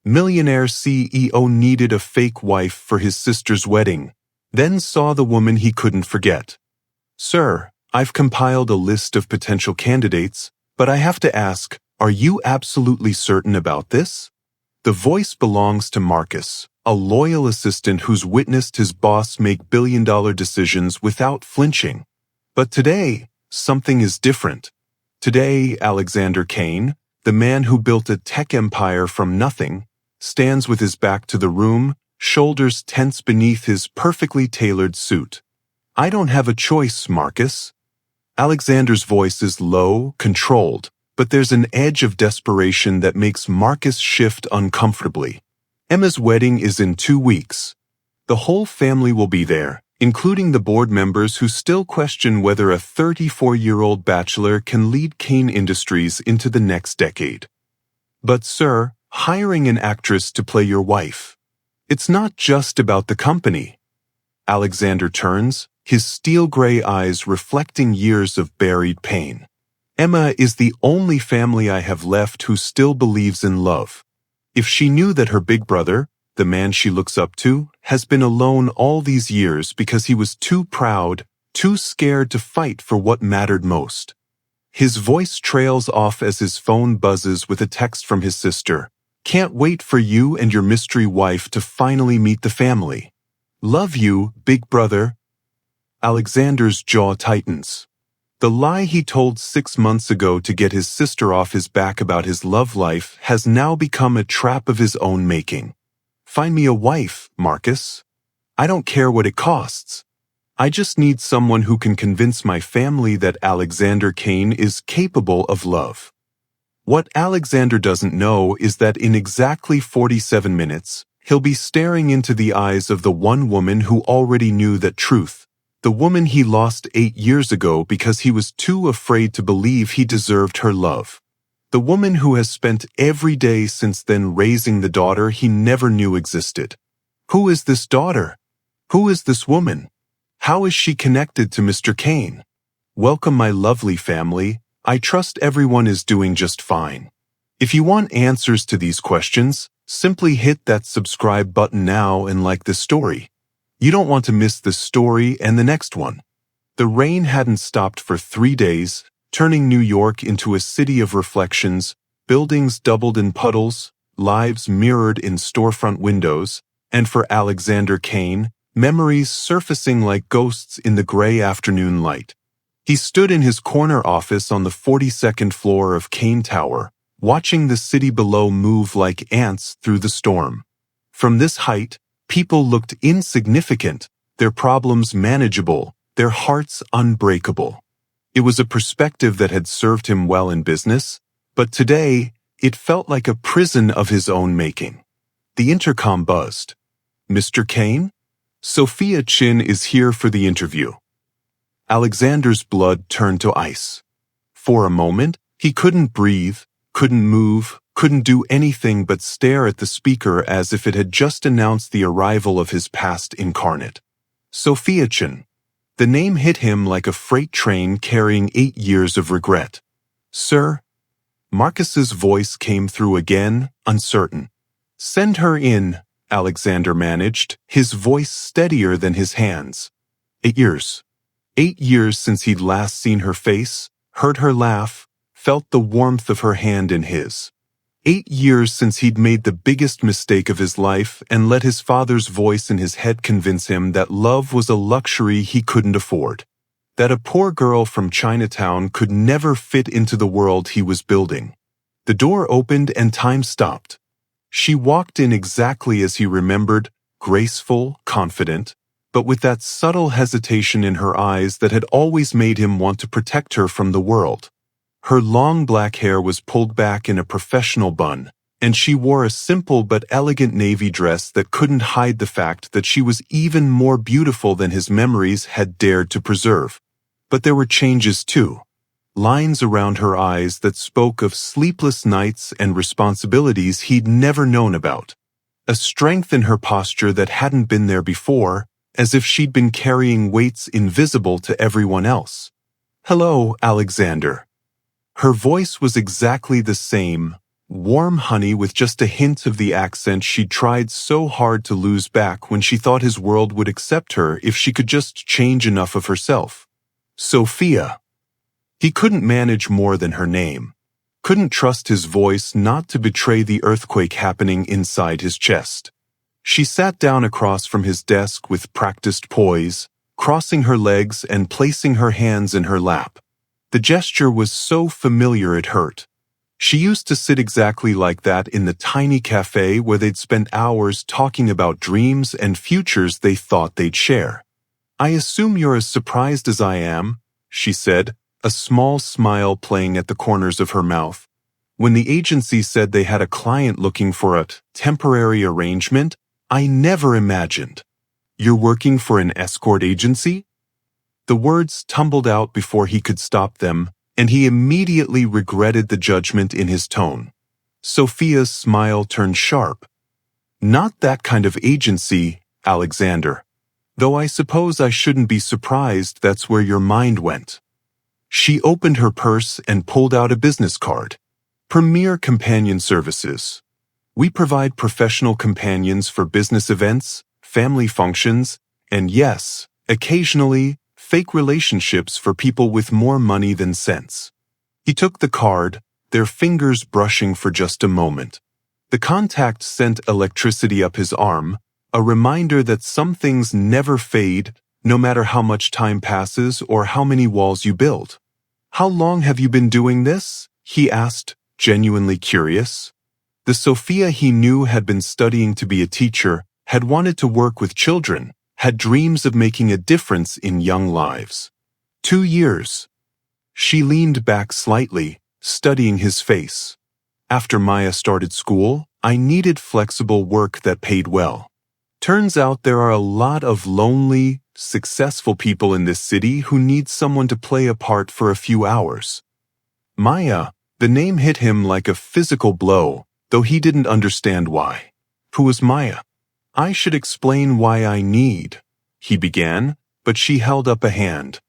Millionaire CEO needed a fake wife for his sister's wedding, then saw the woman he couldn't forget. Sir, I've compiled a list of potential candidates, but I have to ask, are you absolutely certain about this? The voice belongs to Marcus, a loyal assistant who's witnessed his boss make billion-dollar decisions without flinching. But today, something is different. Today, Alexander Kane, the man who built a tech empire from nothing, stands with his back to the room, shoulders tense beneath his perfectly tailored suit. I don't have a choice, Marcus. Alexander's voice is low, controlled, but there's an edge of desperation that makes Marcus shift uncomfortably. Emma's wedding is in 2 weeks. The whole family will be there, including the board members who still question whether a 34-year-old bachelor can lead Kane Industries into the next decade. But sir, hiring an actress to play your wife, it's not just about the company. Alexander turns, his steel-gray eyes reflecting years of buried pain. Emma is the only family I have left who still believes in love. If she knew that her big brother, the man she looks up to, has been alone all these years because he was too proud, too scared to fight for what mattered most. His voice trails off as his phone buzzes with a text from his sister. Can't wait for you and your mystery wife to finally meet the family. Love you, big brother. Alexander's jaw tightens. The lie he told 6 months ago to get his sister off his back about his love life has now become a trap of his own making. Find me a wife, Marcus. I don't care what it costs. I just need someone who can convince my family that Alexander Kane is capable of love. What Alexander doesn't know is that in exactly 47 minutes, he'll be staring into the eyes of the one woman who already knew that truth, the woman he lost 8 years ago because he was too afraid to believe he deserved her love. The woman who has spent every day since then raising the daughter he never knew existed. Who is this daughter? Who is this woman? How is she connected to Mr. Kane? Welcome, my lovely family. I trust everyone is doing just fine. If you want answers to these questions, simply hit that subscribe button now and like this story. You don't want to miss this story and the next one. The rain hadn't stopped for 3 days, turning New York into a city of reflections, buildings doubled in puddles, lives mirrored in storefront windows, and for Alexander Kane, memories surfacing like ghosts in the gray afternoon light. He stood in his corner office on the 42nd floor of Kane Tower, watching the city below move like ants through the storm. From this height, people looked insignificant, their problems manageable, their hearts unbreakable. It was a perspective that had served him well in business, but today, it felt like a prison of his own making. The intercom buzzed. Mr. Kane? Sofia Chen is here for the interview. Alexander's blood turned to ice. For a moment, he couldn't breathe, couldn't move, couldn't do anything but stare at the speaker as if it had just announced the arrival of his past incarnate. Sofia Chen. The name hit him like a freight train carrying 8 years of regret. Sir? Marcus's voice came through again, uncertain. Send her in, Alexander managed, his voice steadier than his hands. 8 years. 8 years since he'd last seen her face, heard her laugh, felt the warmth of her hand in his. 8 years since he'd made the biggest mistake of his life and let his father's voice in his head convince him that love was a luxury he couldn't afford. That a poor girl from Chinatown could never fit into the world he was building. The door opened and time stopped. She walked in exactly as he remembered, graceful, confident, but with that subtle hesitation in her eyes that had always made him want to protect her from the world. Her long black hair was pulled back in a professional bun, and she wore a simple but elegant navy dress that couldn't hide the fact that she was even more beautiful than his memories had dared to preserve. But there were changes too. Lines around her eyes that spoke of sleepless nights and responsibilities he'd never known about. A strength in her posture that hadn't been there before, as if she'd been carrying weights invisible to everyone else. Hello, Alexander. Her voice was exactly the same, warm honey with just a hint of the accent she'd tried so hard to lose back when she thought his world would accept her if she could just change enough of herself. Sofia. He couldn't manage more than her name. Couldn't trust his voice not to betray the earthquake happening inside his chest. She sat down across from his desk with practiced poise, crossing her legs and placing her hands in her lap. The gesture was so familiar it hurt. She used to sit exactly like that in the tiny cafe where they'd spend hours talking about dreams and futures they thought they'd share. "I assume you're as surprised as I am," she said, a small smile playing at the corners of her mouth. "When the agency said they had a client looking for a temporary arrangement, I never imagined." "You're working for an escort agency?" The words tumbled out before he could stop them, and he immediately regretted the judgment in his tone. Sofia's smile turned sharp. "Not that kind of agency, Alexander. Though I suppose I shouldn't be surprised that's where your mind went." She opened her purse and pulled out a business card. "Premier Companion Services. We provide professional companions for business events, family functions, and yes, occasionally, fake relationships for people with more money than sense." He took the card, their fingers brushing for just a moment. The contact sent electricity up his arm, a reminder that some things never fade, no matter how much time passes or how many walls you build. "How long have you been doing this?" he asked, genuinely curious. The Sofia he knew had been studying to be a teacher, had wanted to work with children, had dreams of making a difference in young lives. 2 years. She leaned back slightly, studying his face. "After Maya started school, I needed flexible work that paid well. Turns out there are a lot of lonely, successful people in this city who need someone to play a part for a few hours." Maya, the name hit him like a physical blow, though he didn't understand why. Who was Maya? "I should explain why I need," he began, but she held up a hand.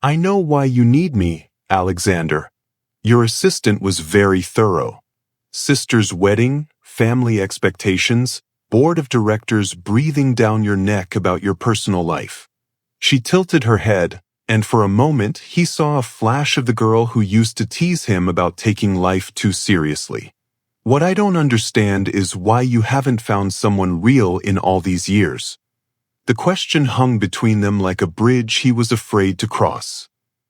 "I know why you need me, Alexander. Your assistant was very thorough. Sister's wedding, family expectations, board of directors breathing down your neck about your personal life." She tilted her head, and for a moment he saw a flash of the girl who used to tease him about taking life too seriously. "What I don't understand is why you haven't found someone real in all these years." The question hung between them like a bridge he was afraid to cross.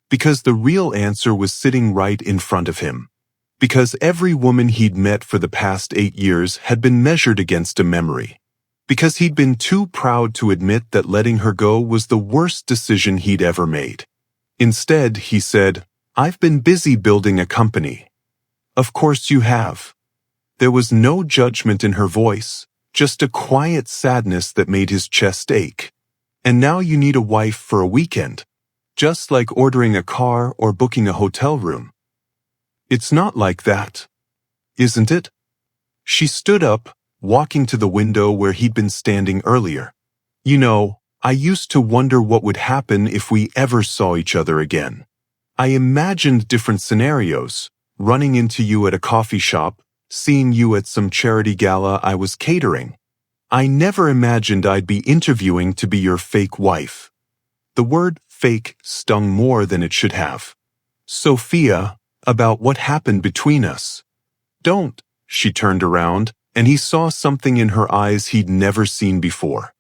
Because the real answer was sitting right in front of him. Because every woman he'd met for the past 8 years had been measured against a memory. Because he'd been too proud to admit that letting her go was the worst decision he'd ever made. Instead, he said, "I've been busy building a company." "Of course you have." There was no judgment in her voice, just a quiet sadness that made his chest ache. "And now you need a wife for a weekend. Just like ordering a car or booking a hotel room." "It's not like that. Isn't it?" She stood up, walking to the window where he'd been standing earlier. "You know, I used to wonder what would happen if we ever saw each other again. I imagined different scenarios, running into you at a coffee shop, seeing you at some charity gala I was catering. I never imagined I'd be interviewing to be your fake wife." The word fake stung more than it should have. "Sofia, about what happened between us." "Don't." She turned around, and he saw something in her eyes he'd never seen before.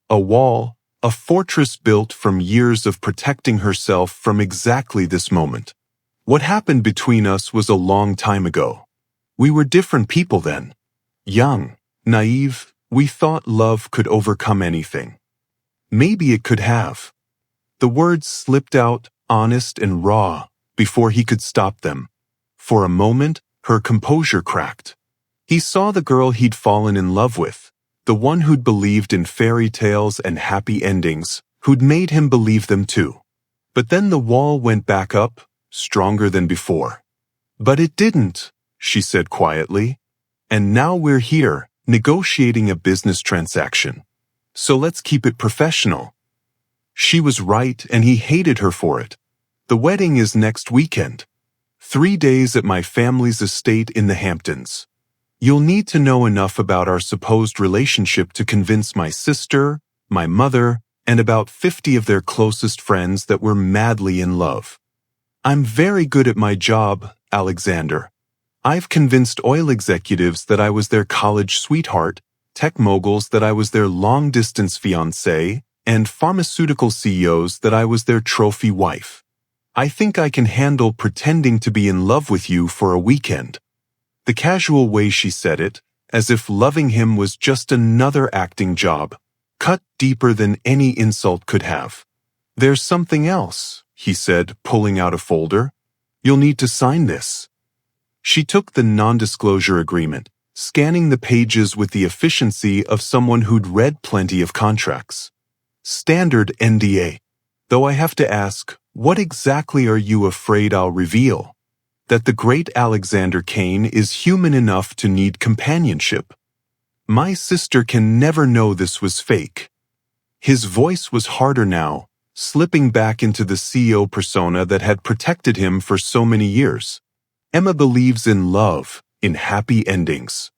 A wall, a fortress built from years of protecting herself from exactly this moment. "What happened between us was a long time ago. We were different people then. Young, naive, we thought love could overcome anything. Maybe it could have." The words slipped out, honest and raw, before he could stop them. For a moment, her composure cracked. He saw the girl he'd fallen in love with, the one who'd believed in fairy tales and happy endings, who'd made him believe them too. But then the wall went back up, stronger than before. "But it didn't," she said quietly. "And now we're here, negotiating a business transaction. So let's keep it professional." She was right, and he hated her for it. "The wedding is next weekend. 3 days at my family's estate in the Hamptons. You'll need to know enough about our supposed relationship to convince my sister, my mother, and about 50 of their closest friends that we're madly in love. I'm very good at my job, Alexander. I've convinced oil executives that I was their college sweetheart, tech moguls that I was their long-distance fiancé, and pharmaceutical CEOs that I was their trophy wife. I think I can handle pretending to be in love with you for a weekend. The casual way she said it, as if loving him was just another acting job, cut deeper than any insult could have. There's something else, he said, pulling out a folder. You'll need to sign this. She took the non-disclosure agreement, scanning the pages with the efficiency of someone who'd read plenty of contracts. Standard NDA. Though I have to ask, what exactly are you afraid I'll reveal? That the great Alexander Kane is human enough to need companionship. My sister can never know this was fake. His voice was harder now, slipping back into the CEO persona that had protected him for so many years. Emma believes in love, in happy endings.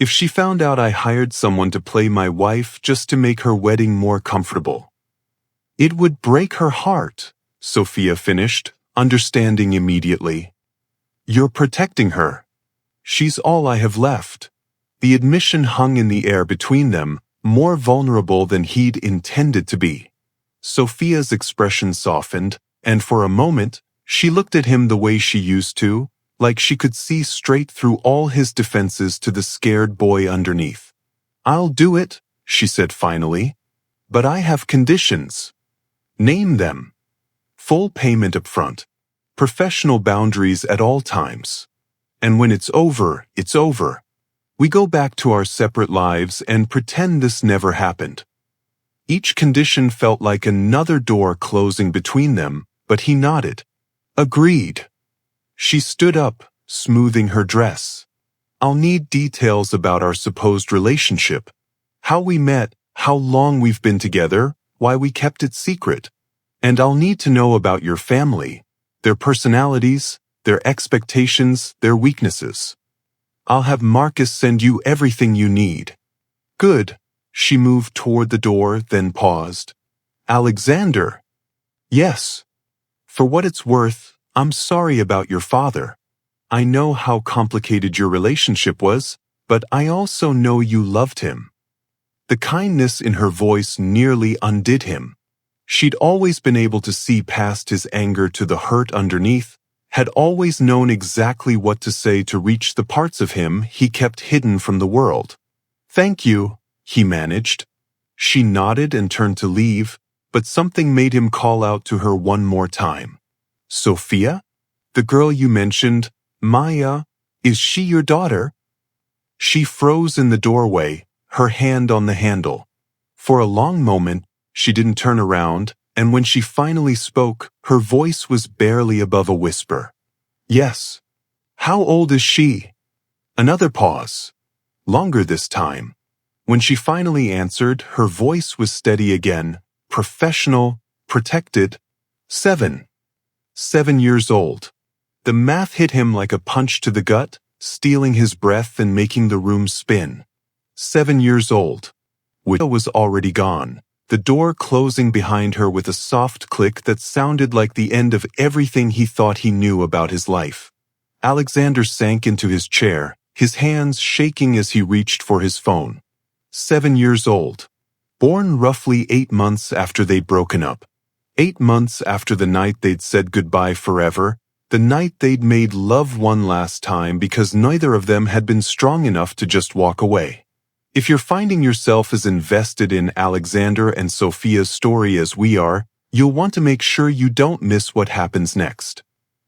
If she found out I hired someone to play my wife just to make her wedding more comfortable, it would break her heart, Sofia finished, understanding immediately. You're protecting her. She's all I have left. The admission hung in the air between them, more vulnerable than he'd intended to be. Sofia's expression softened, and for a moment, she looked at him the way she used to, like she could see straight through all his defenses to the scared boy underneath. I'll do it, she said finally. But I have conditions. Name them. Full payment up front. Professional boundaries at all times. And when it's over, it's over. We go back to our separate lives and pretend this never happened. Each condition felt like another door closing between them, but he nodded. Agreed. She stood up, smoothing her dress. I'll need details about our supposed relationship. How we met, how long we've been together, why we kept it secret. And I'll need to know about your family, their personalities, their expectations, their weaknesses. I'll have Marcus send you everything you need. Good. She moved toward the door, then paused. Alexander. Yes. For what it's worth, I'm sorry about your father. I know how complicated your relationship was, but I also know you loved him. The kindness in her voice nearly undid him. She'd always been able to see past his anger to the hurt underneath, had always known exactly what to say to reach the parts of him he kept hidden from the world. Thank you, he managed. She nodded and turned to leave, but something made him call out to her one more time. Sofia? The girl you mentioned, Maya, is she your daughter? She froze in the doorway, her hand on the handle. For a long moment, she didn't turn around, and when she finally spoke, her voice was barely above a whisper. Yes. How old is she? Another pause. Longer this time. When she finally answered, her voice was steady again, professional, protected. 7. 7 years old. The math hit him like a punch to the gut, stealing his breath and making the room spin. 7 years old. Widow was already gone, the door closing behind her with a soft click that sounded like the end of everything he thought he knew about his life. Alexander sank into his chair, his hands shaking as he reached for his phone. 7 years old. Born roughly 8 months after they'd broken up. 8 months after the night they'd said goodbye forever, the night they'd made love one last time because neither of them had been strong enough to just walk away. If you're finding yourself as invested in Alexander and Sofia's story as we are, you'll want to make sure you don't miss what happens next.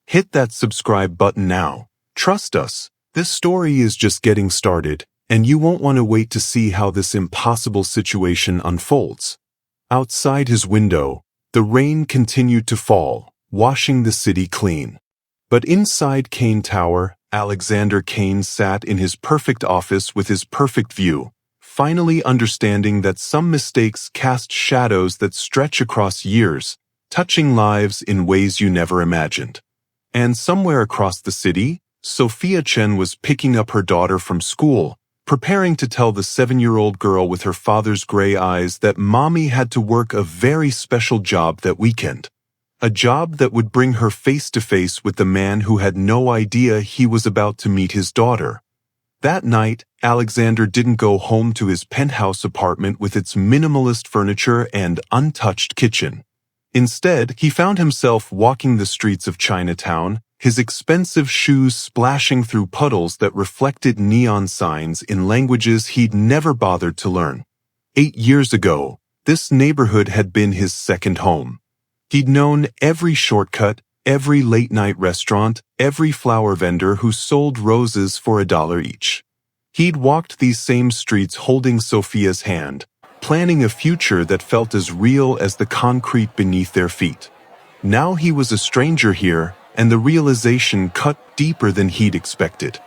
Hit that subscribe button now. Trust us, this story is just getting started, and you won't want to wait to see how this impossible situation unfolds. Outside his window, the rain continued to fall, washing the city clean. But inside Kane Tower, Alexander Kane sat in his perfect office with his perfect view, finally understanding that some mistakes cast shadows that stretch across years, touching lives in ways you never imagined. And somewhere across the city, Sofia Chen was picking up her daughter from school, preparing to tell the 7-year-old girl with her father's gray eyes that mommy had to work a very special job that weekend. A job that would bring her face to face with the man who had no idea he was about to meet his daughter. That night, Alexander didn't go home to his penthouse apartment with its minimalist furniture and untouched kitchen. Instead, he found himself walking the streets of Chinatown, his expensive shoes splashing through puddles that reflected neon signs in languages he'd never bothered to learn. 8 years ago, this neighborhood had been his second home. He'd known every shortcut, every late-night restaurant, every flower vendor who sold roses for $1 each. He'd walked these same streets holding Sofia's hand, planning a future that felt as real as the concrete beneath their feet. Now he was a stranger here, and the realization cut deeper than he'd expected.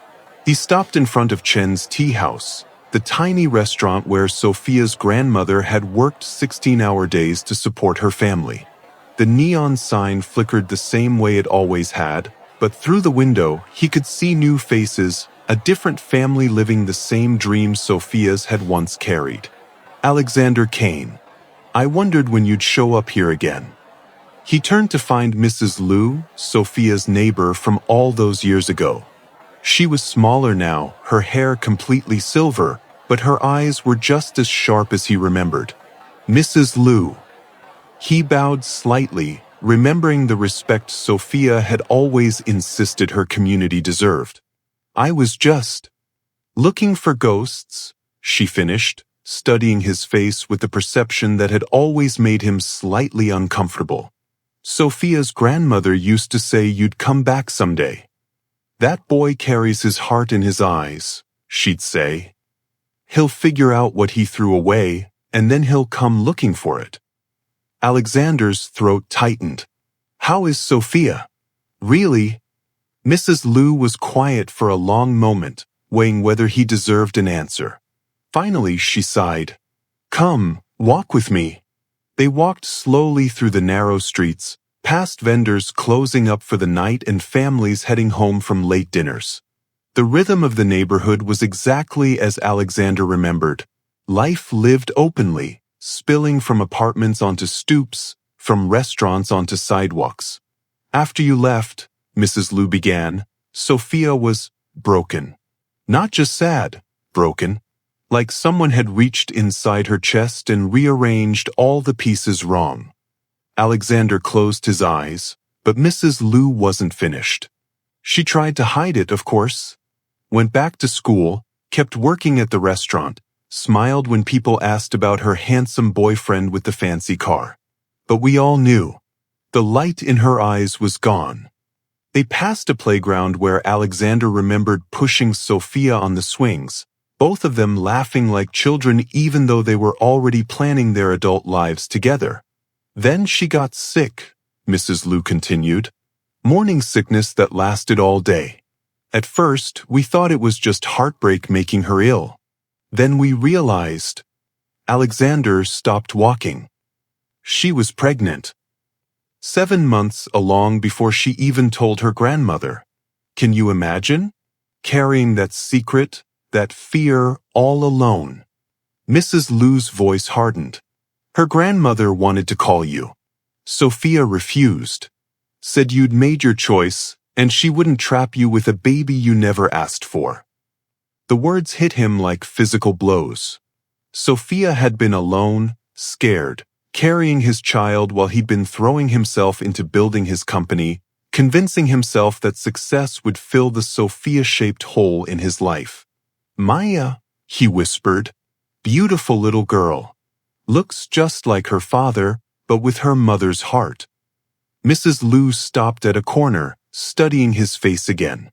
He stopped in front of Chen's tea house, the tiny restaurant where Sofia's grandmother had worked 16-hour days to support her family. The neon sign flickered the same way it always had, but through the window he could see new faces, a different family living the same dream Sofia's had once carried. Alexander Kane. I wondered when you'd show up here again. He turned to find Mrs. Liu, Sofia's neighbor from all those years ago. She was smaller now, her hair completely silver, but her eyes were just as sharp as he remembered. Mrs. Liu. He bowed slightly, remembering the respect Sofia had always insisted her community deserved. I was just looking for ghosts, she finished, studying his face with the perception that had always made him slightly uncomfortable. Sofia's grandmother used to say you'd come back someday. That boy carries his heart in his eyes, she'd say. He'll figure out what he threw away, and then he'll come looking for it. Alexander's throat tightened. How is Sofia? Really? Mrs. Liu was quiet for a long moment, weighing whether he deserved an answer. Finally, she sighed. Come, walk with me. They walked slowly through the narrow streets, past vendors closing up for the night and families heading home from late dinners. The rhythm of the neighborhood was exactly as Alexander remembered. Life lived openly, spilling from apartments onto stoops, from restaurants onto sidewalks. After you left, Mrs. Liu began, Sofia was broken. Not just sad, broken. Like someone had reached inside her chest and rearranged all the pieces wrong. Alexander closed his eyes, but Mrs. Liu wasn't finished. She tried to hide it, of course. Went back to school, kept working at the restaurant, smiled when people asked about her handsome boyfriend with the fancy car. But we all knew. The light in her eyes was gone. They passed a playground where Alexander remembered pushing Sofia on the swings, both of them laughing like children even though they were already planning their adult lives together. Then she got sick, Mrs. Liu continued. Morning sickness that lasted all day. At first, we thought it was just heartbreak making her ill. Then we realized. Alexander stopped walking. She was pregnant. 7 months along before she even told her grandmother. Can you imagine? Carrying that secret, that fear, all alone. Mrs. Liu's voice hardened. Her grandmother wanted to call you. Sofia refused. Said you'd made your choice, and she wouldn't trap you with a baby you never asked for. The words hit him like physical blows. Sofia had been alone, scared, carrying his child while he'd been throwing himself into building his company, convincing himself that success would fill the Sofia-shaped hole in his life. Maya, he whispered, beautiful little girl. Looks just like her father, but with her mother's heart. Mrs. Liu stopped at a corner, studying his face again.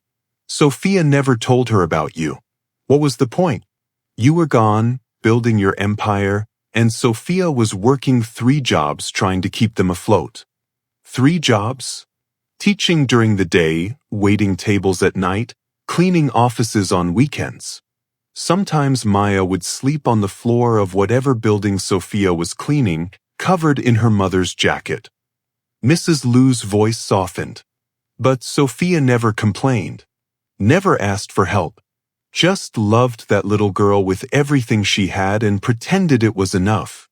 Sofia never told her about you. What was the point? You were gone, building your empire, and Sofia was working 3 jobs trying to keep them afloat. 3 jobs? Teaching during the day, waiting tables at night, cleaning offices on weekends. Sometimes Maya would sleep on the floor of whatever building Sofia was cleaning, covered in her mother's jacket. Mrs. Liu's voice softened. But Sofia never complained. Never asked for help. Just loved that little girl with everything she had and pretended it was enough.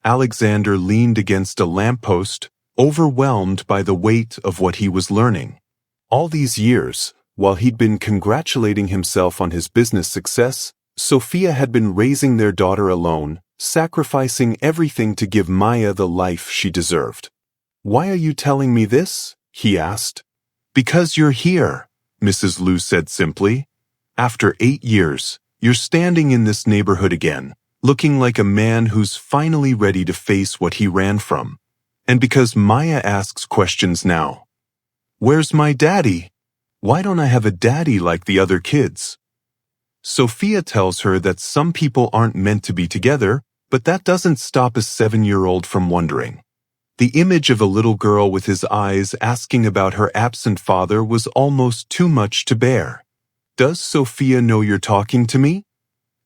Alexander leaned against a lamppost, overwhelmed by the weight of what he was learning. All these years, while he'd been congratulating himself on his business success, Sofia had been raising their daughter alone, sacrificing everything to give Maya the life she deserved. "Why are you telling me this?" he asked. "Because you're here," Mrs. Liu said simply. "After 8 years, you're standing in this neighborhood again, looking like a man who's finally ready to face what he ran from. And because Maya asks questions now. Where's my daddy? Why don't I have a daddy like the other kids?" Sofia tells her that some people aren't meant to be together, but that doesn't stop a 7-year-old from wondering. The image of a little girl with his eyes asking about her absent father was almost too much to bear. "Does Sofia know you're talking to me?"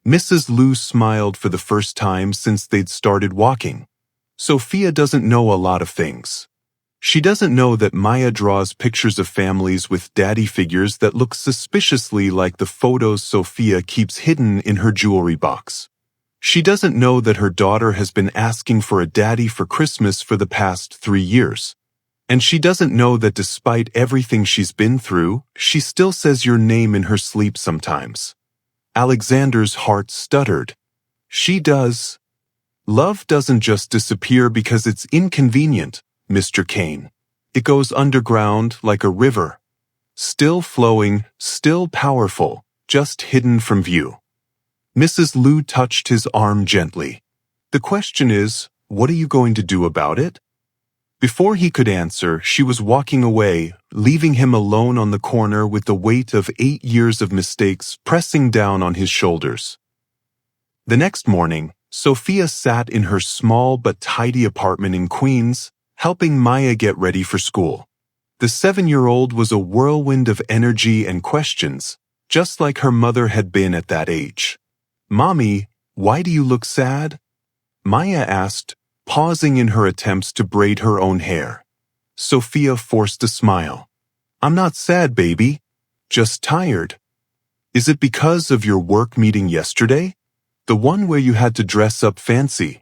Mrs. Liu smiled for the first time since they'd started walking. Sofia doesn't know a lot of things. She doesn't know that Maya draws pictures of families with daddy figures that look suspiciously like the photos Sofia keeps hidden in her jewelry box. She doesn't know that her daughter has been asking for a daddy for Christmas for the past 3 years. And she doesn't know that despite everything she's been through, she still says your name in her sleep sometimes. Alexander's heart stuttered. She does. Love doesn't just disappear because it's inconvenient, Mr. Kane. It goes underground like a river. Still flowing, still powerful, just hidden from view. Mrs. Liu touched his arm gently. "The question is, what are you going to do about it?" Before he could answer, she was walking away, leaving him alone on the corner with the weight of 8 years of mistakes pressing down on his shoulders. The next morning, Sofia sat in her small but tidy apartment in Queens, helping Maya get ready for school. The 7-year-old was a whirlwind of energy and questions, just like her mother had been at that age. "Mommy, why do you look sad?" Maya asked, pausing in her attempts to braid her own hair. Sofia forced a smile. "I'm not sad, baby. Just tired." "Is it because of your work meeting yesterday? The one where you had to dress up fancy?"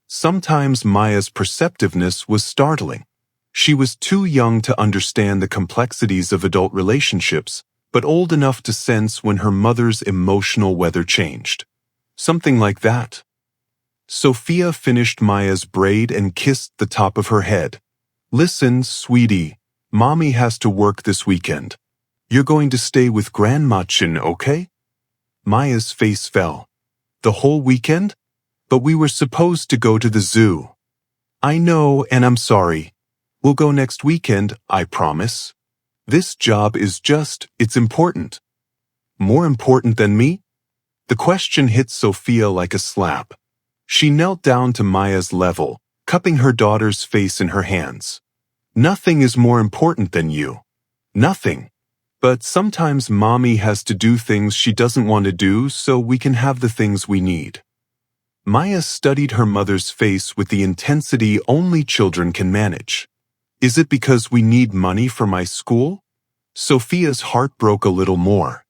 Sometimes Maya's perceptiveness was startling. She was too young to understand the complexities of adult relationships, but old enough to sense when her mother's emotional weather changed. Something like that. Sofia finished Maya's braid and kissed the top of her head. "Listen, sweetie, Mommy has to work this weekend. You're going to stay with Grandma Chen, okay?" Maya's face fell. "The whole weekend? But we were supposed to go to the zoo." "I know, and I'm sorry. We'll go next weekend, I promise. This job is it's important." "More important than me?" The question hit Sofia like a slap. She knelt down to Maya's level, cupping her daughter's face in her hands. "Nothing is more important than you. Nothing. But sometimes Mommy has to do things she doesn't want to do so we can have the things we need." Maya studied her mother's face with the intensity only children can manage. "Is it because we need money for my school?" Sofia's heart broke a little more.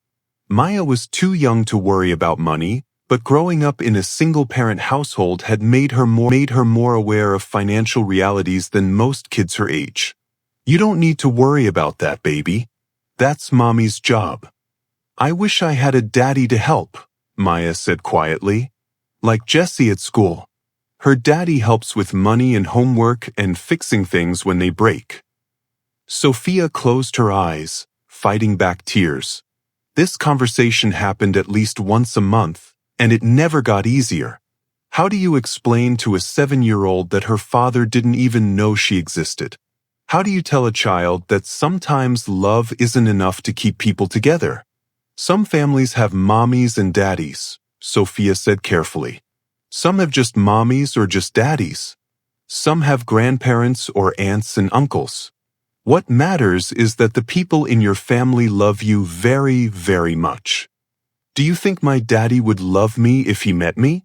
Maya was too young to worry about money, but growing up in a single-parent household had made her more aware of financial realities than most kids her age. "You don't need to worry about that, baby. That's Mommy's job." "I wish I had a daddy to help," Maya said quietly. "Like Jessie at school. Her daddy helps with money and homework and fixing things when they break." Sofia closed her eyes, fighting back tears. This conversation happened at least once a month, and it never got easier. How do you explain to a 7-year-old that her father didn't even know she existed? How do you tell a child that sometimes love isn't enough to keep people together? "Some families have mommies and daddies," Sofia said carefully. "Some have just mommies or just daddies. Some have grandparents or aunts and uncles. What matters is that the people in your family love you very, very much. Do you think my daddy would love me if he met me?"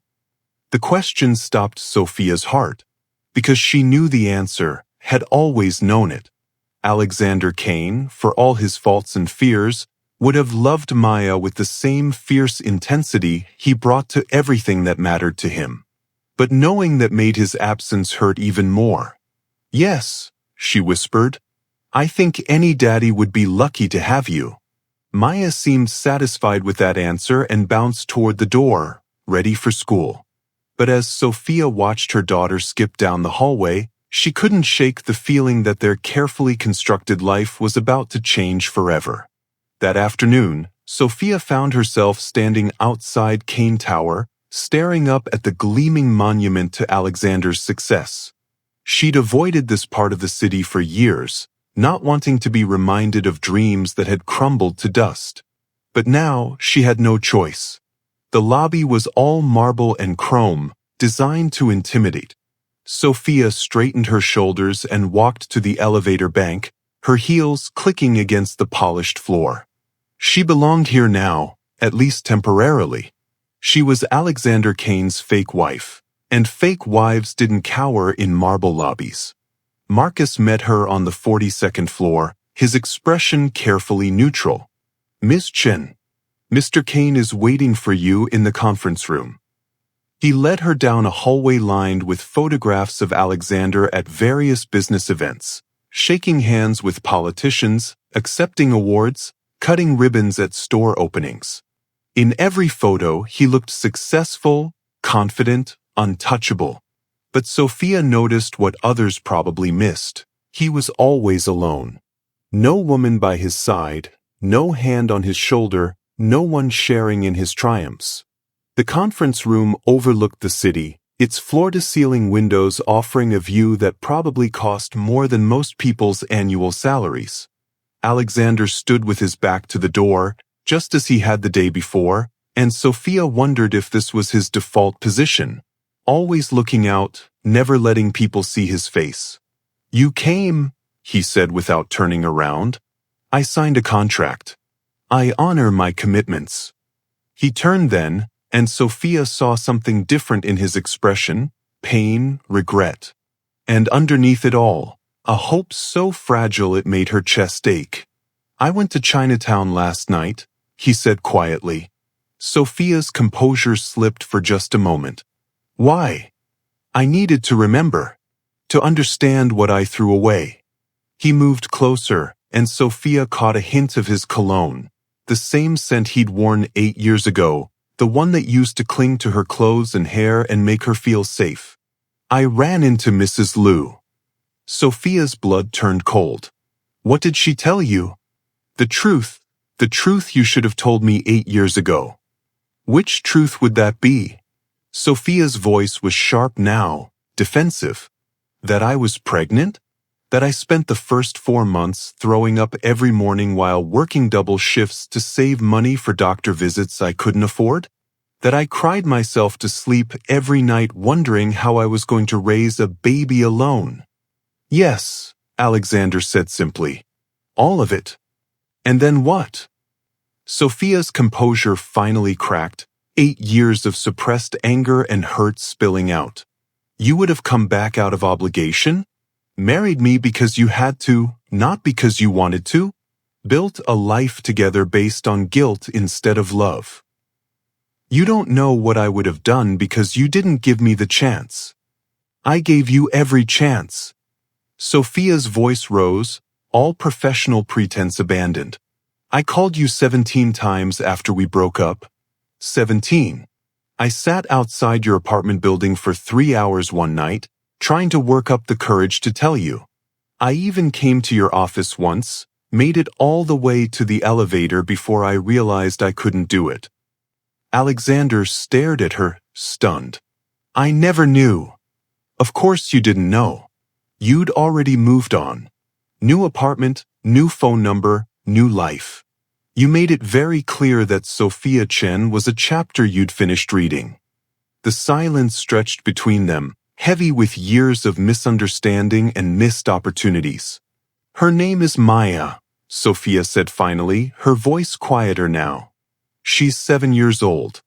The question stopped Sofia's heart, because she knew the answer, had always known it. Alexander Kane, for all his faults and fears, would have loved Maya with the same fierce intensity he brought to everything that mattered to him. But knowing that made his absence hurt even more. "Yes," she whispered. "I think any daddy would be lucky to have you." Maya seemed satisfied with that answer and bounced toward the door, ready for school. But as Sofia watched her daughter skip down the hallway, she couldn't shake the feeling that their carefully constructed life was about to change forever. That afternoon, Sofia found herself standing outside Kane Tower, staring up at the gleaming monument to Alexander's success. She'd avoided this part of the city for years, not wanting to be reminded of dreams that had crumbled to dust. But now she had no choice. The lobby was all marble and chrome, designed to intimidate. Sofia straightened her shoulders and walked to the elevator bank, her heels clicking against the polished floor. She belonged here now, at least temporarily. She was Alexander Kane's fake wife, and fake wives didn't cower in marble lobbies. Marcus met her on the 42nd floor, his expression carefully neutral. "Miss Chen, Mr. Kane is waiting for you in the conference room." He led her down a hallway lined with photographs of Alexander at various business events, shaking hands with politicians, accepting awards, cutting ribbons at store openings. In every photo, he looked successful, confident, untouchable. But Sofia noticed what others probably missed. He was always alone. No woman by his side, no hand on his shoulder, no one sharing in his triumphs. The conference room overlooked the city, its floor-to-ceiling windows offering a view that probably cost more than most people's annual salaries. Alexander stood with his back to the door, just as he had the day before, and Sofia wondered if this was his default position. Always looking out, never letting people see his face. "You came," he said without turning around. "I signed a contract. I honor my commitments." He turned then, and Sofia saw something different in his expression, pain, regret. And underneath it all, a hope so fragile it made her chest ache. "I went to Chinatown last night," he said quietly. Sofia's composure slipped for just a moment. "Why?" "I needed to remember. To understand what I threw away." He moved closer, and Sofia caught a hint of his cologne, the same scent he'd worn 8 years ago, the one that used to cling to her clothes and hair and make her feel safe. "I ran into Mrs. Liu." Sofia's blood turned cold. "What did she tell you?" The truth you should have told me 8 years ago." "Which truth would that be?" Sofia's voice was sharp now, defensive. "That I was pregnant? That I spent the first 4 months throwing up every morning while working double shifts to save money for doctor visits I couldn't afford? That I cried myself to sleep every night wondering how I was going to raise a baby alone?" "Yes," Alexander said simply. "All of it." "And then what?" Sofia's composure finally cracked, 8 years of suppressed anger and hurt spilling out. "You would have come back out of obligation? Married me because you had to, not because you wanted to? Built a life together based on guilt instead of love. You don't know what I would have done because you didn't give me the chance. I gave you every chance." Sofia's voice rose, all professional pretense abandoned. "I called you 17 times after we broke up. 17. I sat outside your apartment building for 3 hours one night, trying to work up the courage to tell you. I even came to your office once, made it all the way to the elevator before I realized I couldn't do it." Alexander stared at her, stunned. "I never knew." "Of course you didn't know. You'd already moved on. New apartment, new phone number, new life. You made it very clear that Sofia Chen was a chapter you'd finished reading." The silence stretched between them, heavy with years of misunderstanding and missed opportunities. "Her name is Maya," Sofia said finally, her voice quieter now. "She's 7 years old.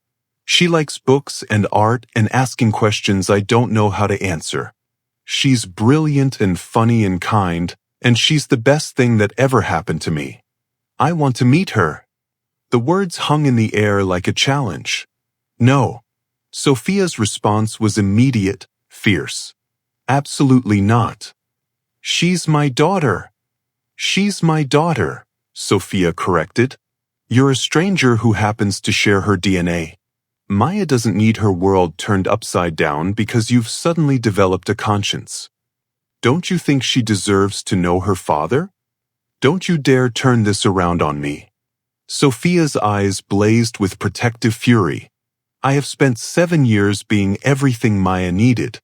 She likes books and art and asking questions I don't know how to answer. She's brilliant and funny and kind, and she's the best thing that ever happened to me. I want to meet her." The words hung in the air like a challenge. No. Sofia's response was immediate, fierce. Absolutely not. She's my daughter. She's my daughter, Sofia corrected. You're a stranger who happens to share her DNA. Maya doesn't need her world turned upside down because you've suddenly developed a conscience. Don't you think she deserves to know her father? Don't you dare turn this around on me. Sofia's eyes blazed with protective fury. I have spent 7 years being everything Maya needed.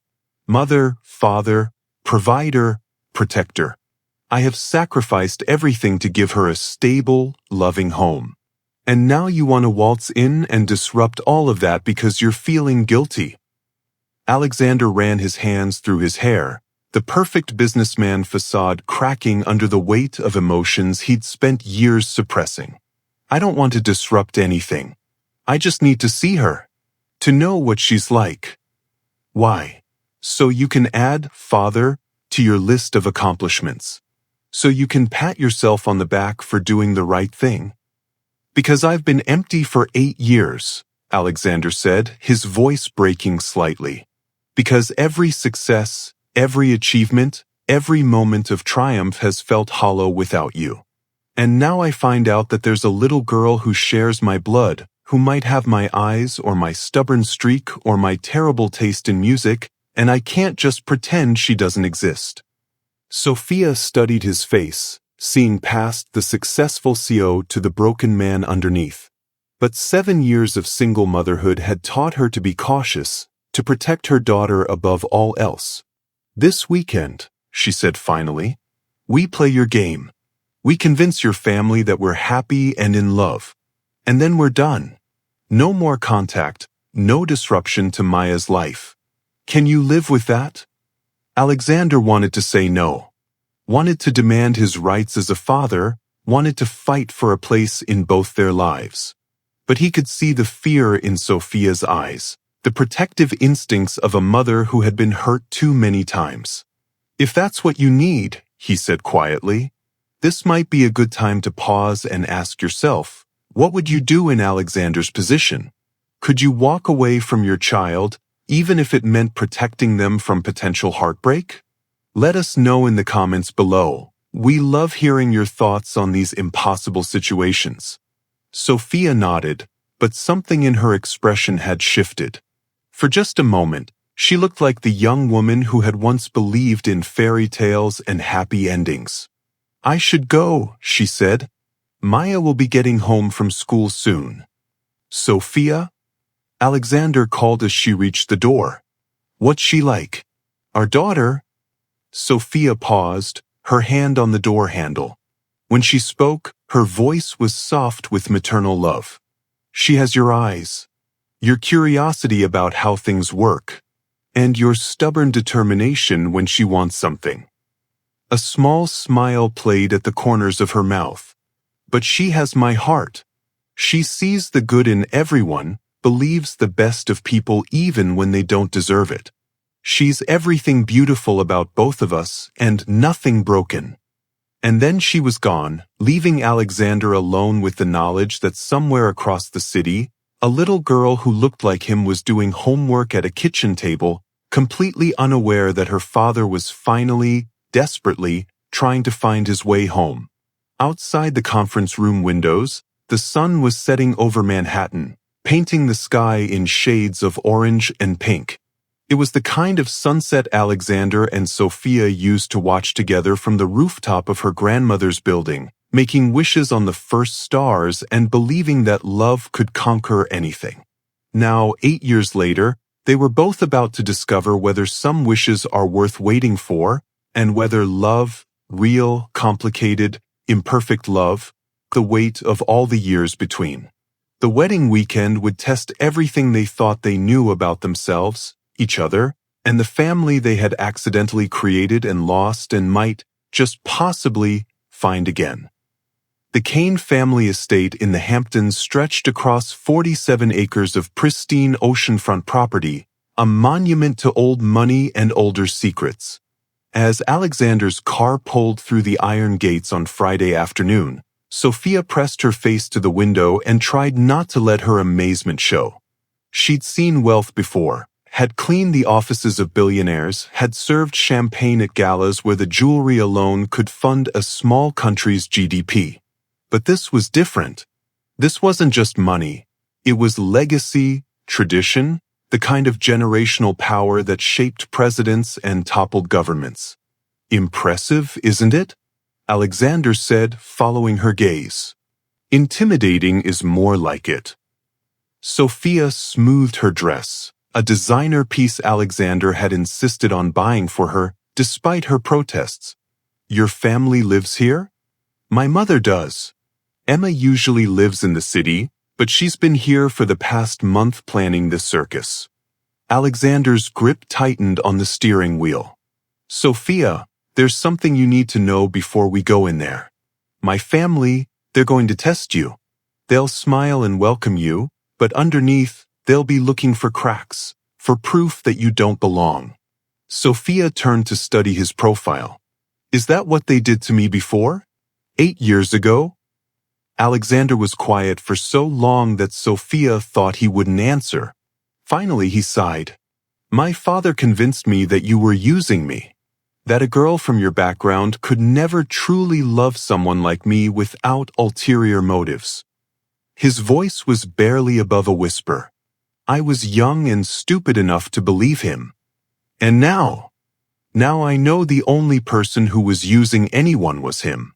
Mother, father, provider, protector. I have sacrificed everything to give her a stable, loving home. And now you want to waltz in and disrupt all of that because you're feeling guilty. Alexander ran his hands through his hair, the perfect businessman facade cracking under the weight of emotions he'd spent years suppressing. I don't want to disrupt anything. I just need to see her. To know what she's like. Why? So you can add father to your list of accomplishments. So you can pat yourself on the back for doing the right thing. Because I've been empty for 8 years, Alexander said, his voice breaking slightly. Because every success, every achievement, every moment of triumph has felt hollow without you. And now I find out that there's a little girl who shares my blood, who might have my eyes or my stubborn streak or my terrible taste in music, and I can't just pretend she doesn't exist. Sofia studied his face, seeing past the successful CEO to the broken man underneath. But 7 years of single motherhood had taught her to be cautious, to protect her daughter above all else. This weekend, she said finally, we play your game. We convince your family that we're happy and in love. And then we're done. No more contact, no disruption to Maya's life. Can you live with that? Alexander wanted to say no. Wanted to demand his rights as a father, wanted to fight for a place in both their lives. But he could see the fear in Sofia's eyes, the protective instincts of a mother who had been hurt too many times. If that's what you need, he said quietly, this might be a good time to pause and ask yourself, what would you do in Alexander's position? Could you walk away from your child, even if it meant protecting them from potential heartbreak? Let us know in the comments below. We love hearing your thoughts on these impossible situations. Sofia nodded, but something in her expression had shifted. For just a moment, she looked like the young woman who had once believed in fairy tales and happy endings. I should go, she said. Maya will be getting home from school soon. Sofia? Alexander called as she reached the door. What's she like? Our daughter? Sofia paused, her hand on the door handle. When she spoke, her voice was soft with maternal love. She has your eyes, your curiosity about how things work, and your stubborn determination when she wants something. A small smile played at the corners of her mouth. But she has my heart. She sees the good in everyone, believes the best of people even when they don't deserve it. She's everything beautiful about both of us and nothing broken. And then she was gone, leaving Alexander alone with the knowledge that somewhere across the city, a little girl who looked like him was doing homework at a kitchen table, completely unaware that her father was finally, desperately, trying to find his way home. Outside the conference room windows, the sun was setting over Manhattan, painting the sky in shades of orange and pink. It was the kind of sunset Alexander and Sofia used to watch together from the rooftop of her grandmother's building, making wishes on the first stars and believing that love could conquer anything. Now, 8 years later, they were both about to discover whether some wishes are worth waiting for, and whether love, real, complicated, imperfect love, the weight of all the years between. The wedding weekend would test everything they thought they knew about themselves, each other, and the family they had accidentally created and lost and might, just possibly, find again. The Kane family estate in the Hamptons stretched across 47 acres of pristine oceanfront property, a monument to old money and older secrets. As Alexander's car pulled through the iron gates on Friday afternoon, Sofia pressed her face to the window and tried not to let her amazement show. She'd seen wealth before, had cleaned the offices of billionaires, had served champagne at galas where the jewelry alone could fund a small country's GDP. But this was different. This wasn't just money. It was legacy, tradition, the kind of generational power that shaped presidents and toppled governments. Impressive, isn't it? Alexander said, following her gaze. Intimidating is more like it. Sofia smoothed her dress, a designer piece Alexander had insisted on buying for her, despite her protests. Your family lives here? My mother does. Emma usually lives in the city, but she's been here for the past month planning this circus. Alexander's grip tightened on the steering wheel. Sofia, there's something you need to know before we go in there. My family, they're going to test you. They'll smile and welcome you, but underneath, they'll be looking for cracks, for proof that you don't belong. Sofia turned to study his profile. Is that what they did to me before? 8 years ago? Alexander was quiet for so long that Sofia thought he wouldn't answer. Finally, he sighed. My father convinced me that you were using me. That a girl from your background could never truly love someone like me without ulterior motives. His voice was barely above a whisper. I was young and stupid enough to believe him. And now I know the only person who was using anyone was him.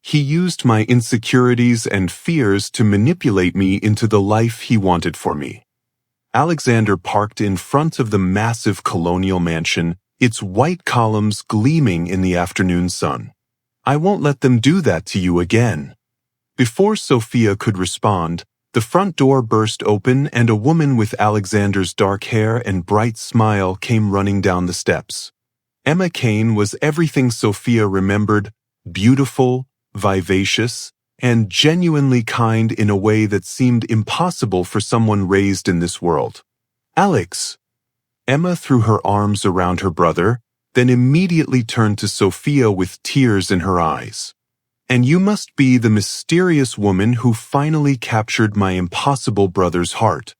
He used my insecurities and fears to manipulate me into the life he wanted for me. Alexander parked in front of the massive colonial mansion, its white columns gleaming in the afternoon sun. I won't let them do that to you again. Before Sofia could respond, the front door burst open and a woman with Alexander's dark hair and bright smile came running down the steps. Emma Kane was everything Sofia remembered, beautiful, vivacious, and genuinely kind in a way that seemed impossible for someone raised in this world. Alex! Emma threw her arms around her brother, then immediately turned to Sofia with tears in her eyes. And you must be the mysterious woman who finally captured my impossible brother's heart.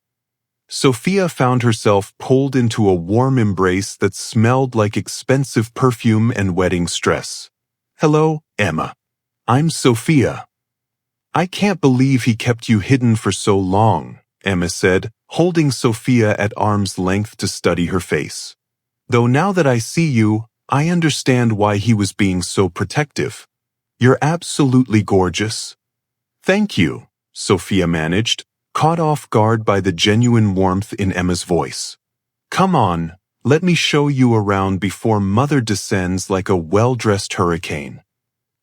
Sofia found herself pulled into a warm embrace that smelled like expensive perfume and wedding stress. Hello, Emma. I'm Sofia. I can't believe he kept you hidden for so long, Emma said, holding Sofia at arm's length to study her face. Though now that I see you, I understand why he was being so protective. You're absolutely gorgeous. Thank you, Sofia managed, caught off guard by the genuine warmth in Emma's voice. Come on, let me show you around before Mother descends like a well-dressed hurricane.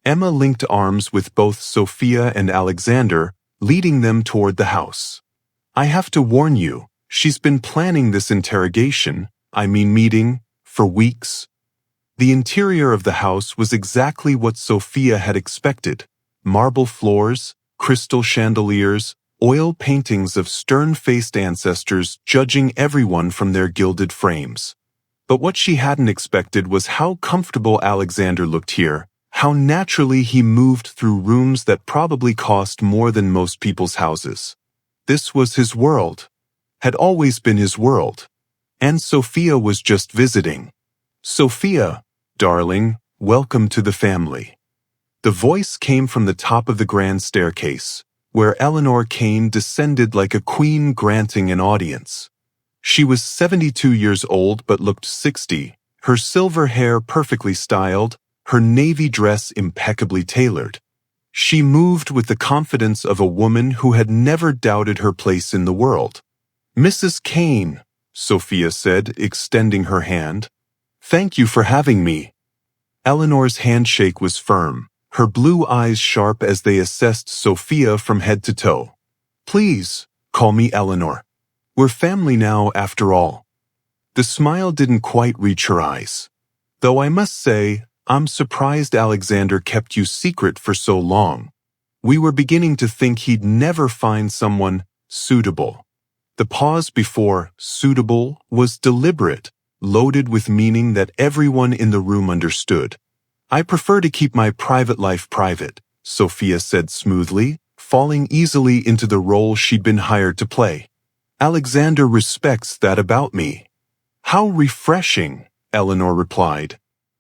Emma linked arms with both Sofia and Alexander, leading them toward the house. I have to warn you, she's been planning this meeting, for weeks. The interior of the house was exactly what Sofia had expected. Marble floors, crystal chandeliers, oil paintings of stern-faced ancestors judging everyone from their gilded frames. But what she hadn't expected was how comfortable Alexander looked here, how naturally he moved through rooms that probably cost more than most people's houses. This was his world, had always been his world, and Sofia was just visiting. Sofia, darling, welcome to the family. The voice came from the top of the grand staircase, where Eleanor Kane descended like a queen granting an audience. She was 72 years old but looked 60, her silver hair perfectly styled, her navy dress impeccably tailored. She moved with the confidence of a woman who had never doubted her place in the world. Mrs. Kane, Sofia said, extending her hand. Thank you for having me. Eleanor's handshake was firm, her blue eyes sharp as they assessed Sofia from head to toe. Please, call me Eleanor. We're family now, after all. The smile didn't quite reach her eyes. Though I must say, I'm surprised Alexander kept you secret for so long. We were beginning to think he'd never find someone suitable. The pause before suitable was deliberate, loaded with meaning that everyone in the room understood. I prefer to keep my private life private, Sofia said smoothly, falling easily into the role she'd been hired to play. Alexander respects that about me. How refreshing, Eleanor replied.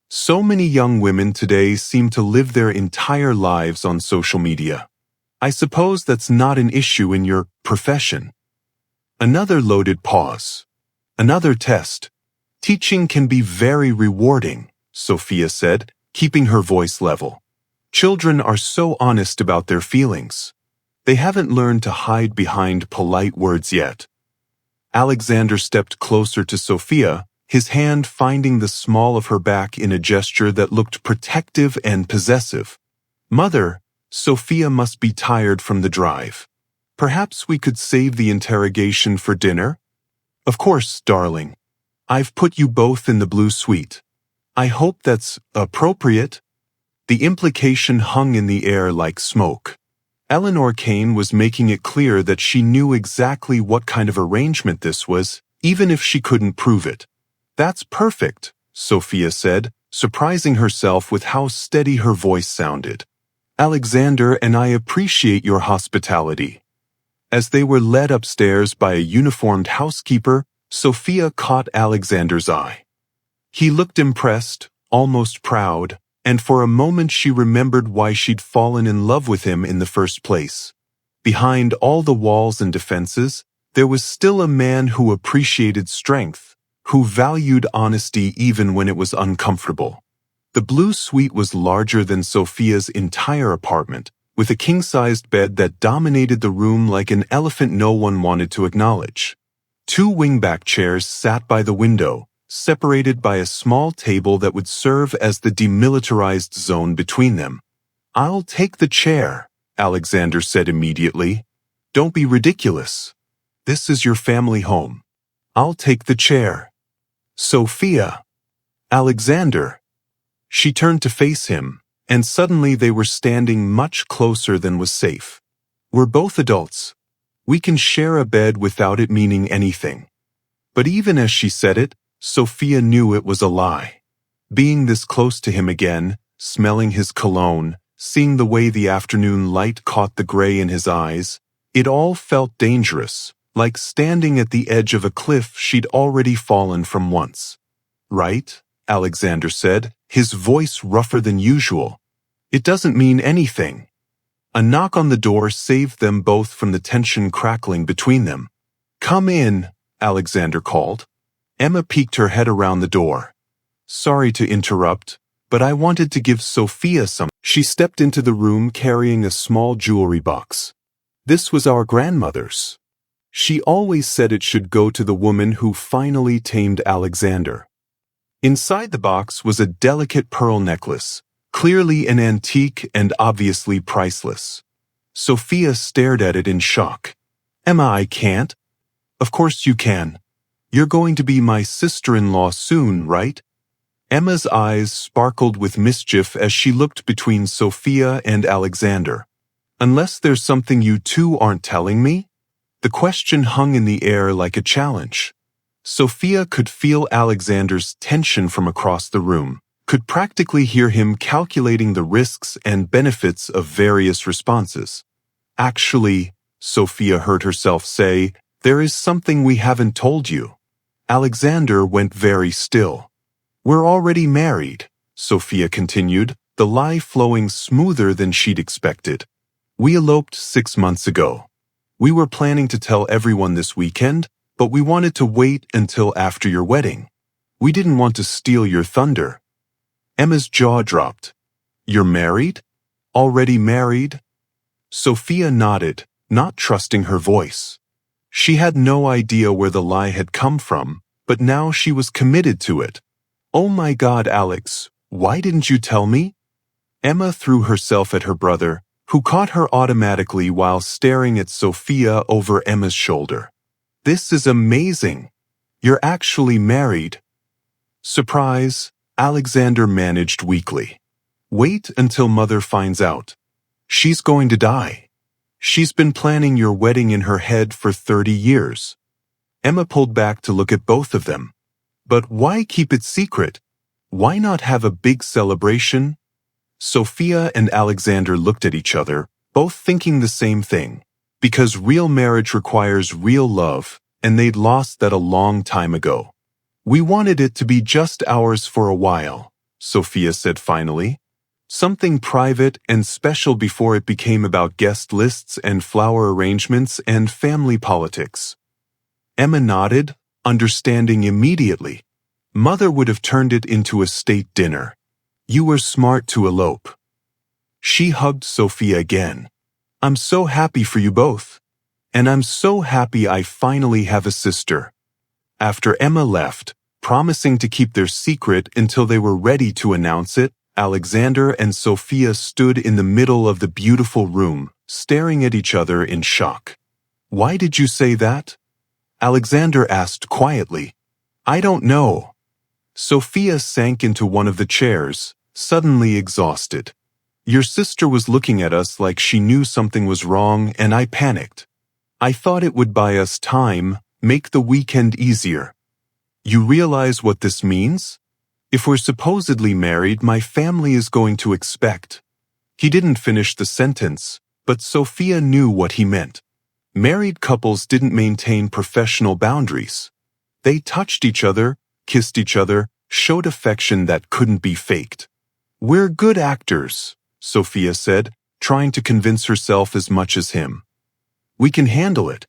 So many young women today seem to live their entire lives on social media. I suppose that's not an issue in your profession. Another loaded pause. Another test. Teaching can be very rewarding, Sofia said, keeping her voice level. Children are so honest about their feelings. They haven't learned to hide behind polite words yet. Alexander stepped closer to Sofia, his hand finding the small of her back in a gesture that looked protective and possessive. Mother, Sofia must be tired from the drive. Perhaps we could save the interrogation for dinner? Of course, darling. I've put you both in the blue suite. I hope that's appropriate. The implication hung in the air like smoke. Eleanor Kane was making it clear that she knew exactly what kind of arrangement this was, even if she couldn't prove it. That's perfect, Sofia said, surprising herself with how steady her voice sounded. Alexander and I appreciate your hospitality. As they were led upstairs by a uniformed housekeeper, Sofia caught Alexander's eye. He looked impressed, almost proud, and for a moment she remembered why she'd fallen in love with him in the first place. Behind all the walls and defenses, there was still a man who appreciated strength, who valued honesty even when it was uncomfortable. The blue suite was larger than Sofia's entire apartment, with a king-sized bed that dominated the room like an elephant no one wanted to acknowledge. 2 wingback chairs sat by the window, separated by a small table that would serve as the demilitarized zone between them. I'll take the chair, Alexander said immediately. Don't be ridiculous. This is your family home. I'll take the chair. Sofia. Alexander. She turned to face him, and suddenly they were standing much closer than was safe. We're both adults. We can share a bed without it meaning anything. But even as she said it, Sofia knew it was a lie. Being this close to him again, smelling his cologne, seeing the way the afternoon light caught the gray in his eyes, it all felt dangerous, like standing at the edge of a cliff she'd already fallen from once. Right? Alexander said, his voice rougher than usual. It doesn't mean anything. A knock on the door saved them both from the tension crackling between them. Come in, Alexander called. Emma peeked her head around the door. Sorry to interrupt, but I wanted to give Sofia some. She stepped into the room carrying a small jewelry box. This was our grandmother's. She always said it should go to the woman who finally tamed Alexander. Inside the box was a delicate pearl necklace, clearly an antique and obviously priceless. Sofia stared at it in shock. Emma, I can't. Of course you can. You're going to be my sister-in-law soon, right? Emma's eyes sparkled with mischief as she looked between Sofia and Alexander. Unless there's something you two aren't telling me? The question hung in the air like a challenge. Sofia could feel Alexander's tension from across the room, could practically hear him calculating the risks and benefits of various responses. Actually, Sofia heard herself say, there is something we haven't told you. Alexander went very still. We're already married, Sofia continued, the lie flowing smoother than she'd expected. We eloped 6 months ago. We were planning to tell everyone this weekend, but we wanted to wait until after your wedding. We didn't want to steal your thunder. Emma's jaw dropped. You're married? Already married? Sofia nodded, not trusting her voice. She had no idea where the lie had come from, but now she was committed to it. Oh my God, Alex, why didn't you tell me? Emma threw herself at her brother, who caught her automatically while staring at Sofia over Emma's shoulder. This is amazing. You're actually married. Surprise, Alexander managed weakly. Wait until Mother finds out. She's going to die. She's been planning your wedding in her head for 30 years. Emma pulled back to look at both of them. But why keep it secret? Why not have a big celebration? Sofia and Alexander looked at each other, both thinking the same thing. Because real marriage requires real love, and they'd lost that a long time ago. We wanted it to be just ours for a while, Sofia said finally. Something private and special before it became about guest lists and flower arrangements and family politics. Emma nodded, understanding immediately. Mother would have turned it into a state dinner. You were smart to elope. She hugged Sofia again. I'm so happy for you both. And I'm so happy I finally have a sister. After Emma left, promising to keep their secret until they were ready to announce it, Alexander and Sofia stood in the middle of the beautiful room, staring at each other in shock. Why did you say that? Alexander asked quietly. I don't know. Sofia sank into one of the chairs, suddenly exhausted. Your sister was looking at us like she knew something was wrong, and I panicked. I thought it would buy us time, make the weekend easier. You realize what this means? If we're supposedly married, my family is going to expect. He didn't finish the sentence, but Sofia knew what he meant. Married couples didn't maintain professional boundaries. They touched each other, kissed each other, showed affection that couldn't be faked. We're good actors, Sofia said, trying to convince herself as much as him. We can handle it.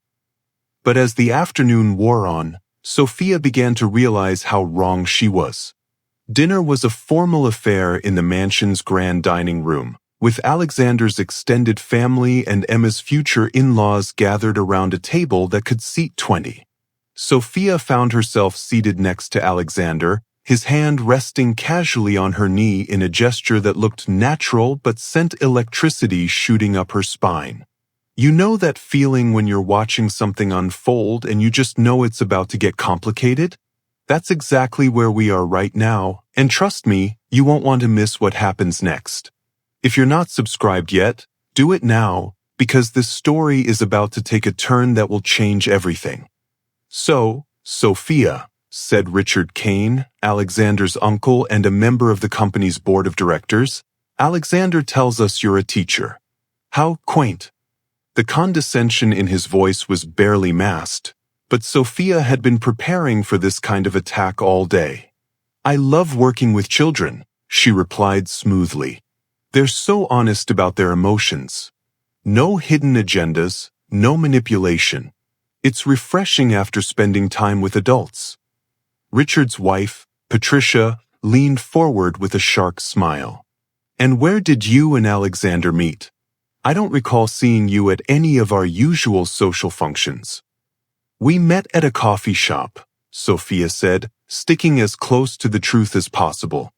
But as the afternoon wore on, Sofia began to realize how wrong she was. Dinner was a formal affair in the mansion's grand dining room, with Alexander's extended family and Emma's future in-laws gathered around a table that could seat 20. Sofia found herself seated next to Alexander, his hand resting casually on her knee in a gesture that looked natural but sent electricity shooting up her spine. You know that feeling when you're watching something unfold and you just know it's about to get complicated? That's exactly where we are right now, and trust me, you won't want to miss what happens next. If you're not subscribed yet, do it now, because this story is about to take a turn that will change everything. So, Sofia, said Richard Kane, Alexander's uncle and a member of the company's board of directors, Alexander tells us you're a teacher. How quaint. The condescension in his voice was barely masked, but Sofia had been preparing for this kind of attack all day. I love working with children, she replied smoothly. They're so honest about their emotions. No hidden agendas, no manipulation. It's refreshing after spending time with adults. Richard's wife, Patricia, leaned forward with a sharp smile. And where did you and Alexander meet? I don't recall seeing you at any of our usual social functions. We met at a coffee shop, Sofia said, sticking as close to the truth as possible.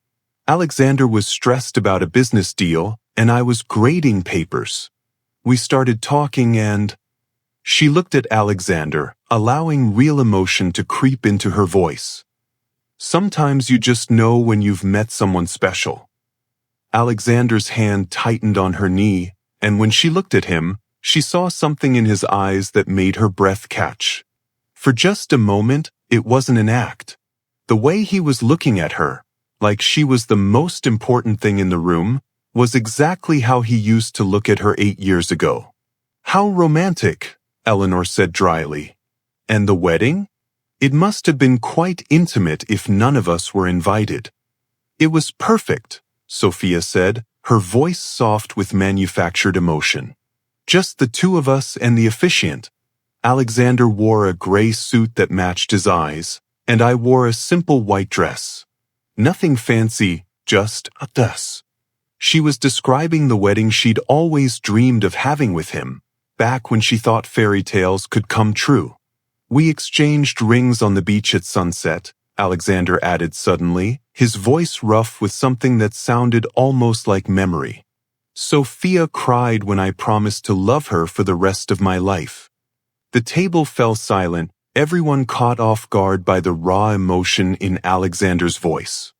Alexander was stressed about a business deal, and I was grading papers. We started talking and... She looked at Alexander, allowing real emotion to creep into her voice. Sometimes you just know when you've met someone special. Alexander's hand tightened on her knee, and when she looked at him, she saw something in his eyes that made her breath catch. For just a moment, it wasn't an act. The way he was looking at her, like she was the most important thing in the room, was exactly how he used to look at her 8 years ago. How romantic, Eleanor said dryly. And the wedding? It must have been quite intimate if none of us were invited. It was perfect, Sofia said, her voice soft with manufactured emotion. Just the two of us and the officiant. Alexander wore a gray suit that matched his eyes, and I wore a simple white dress. Nothing fancy, just us. She was describing the wedding she'd always dreamed of having with him, back when she thought fairy tales could come true. We exchanged rings on the beach at sunset, Alexander added suddenly, his voice rough with something that sounded almost like memory. Sofia cried when I promised to love her for the rest of my life. The table fell silent, everyone caught off guard by the raw emotion in Alexander's voice.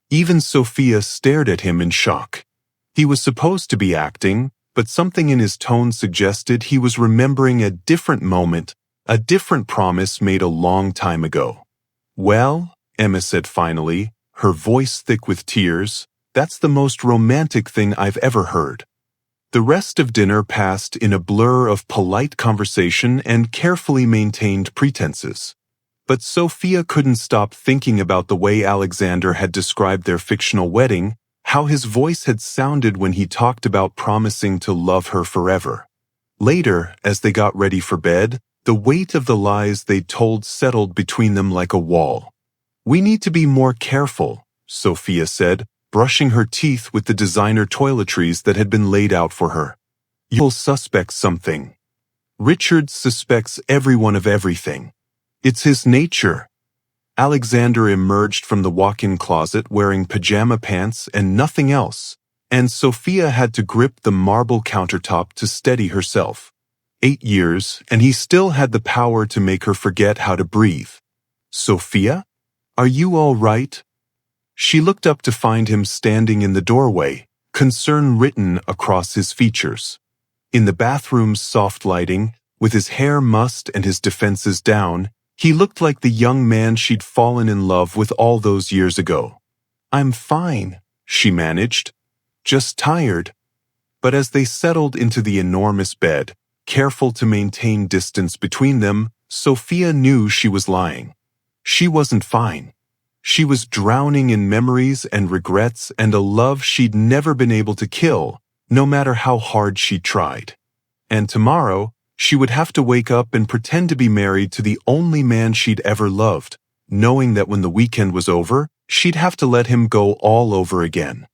Even Sofia stared at him in shock. He was supposed to be acting, but something in his tone suggested he was remembering a different moment, a different promise made a long time ago. Well, Emma said finally, her voice thick with tears, That's the most romantic thing I've ever heard." The rest of dinner passed in a blur of polite conversation and carefully maintained pretenses. But Sofia couldn't stop thinking about the way Alexander had described their fictional wedding, how his voice had sounded when he talked about promising to love her forever. Later, as they got ready for bed, the weight of the lies they'd told settled between them like a wall. "We need to be more careful," Sofia said, brushing her teeth with the designer toiletries that had been laid out for her. "You'll suspect something." Richard suspects everyone of everything. It's his nature. Alexander emerged from the walk-in closet wearing pajama pants and nothing else, and Sofia had to grip the marble countertop to steady herself. 8 years, and he still had the power to make her forget how to breathe. "Sofia? Are you all right?" She looked up to find him standing in the doorway, concern written across his features. In the bathroom's soft lighting, with his hair mussed and his defenses down, he looked like the young man she'd fallen in love with all those years ago. "I'm fine," she managed. "Just tired." But as they settled into the enormous bed, careful to maintain distance between them, Sofia knew she was lying. She wasn't fine. She was drowning in memories and regrets and a love she'd never been able to kill, no matter how hard she tried. And tomorrow, she would have to wake up and pretend to be married to the only man she'd ever loved, knowing that when the weekend was over, she'd have to let him go all over again.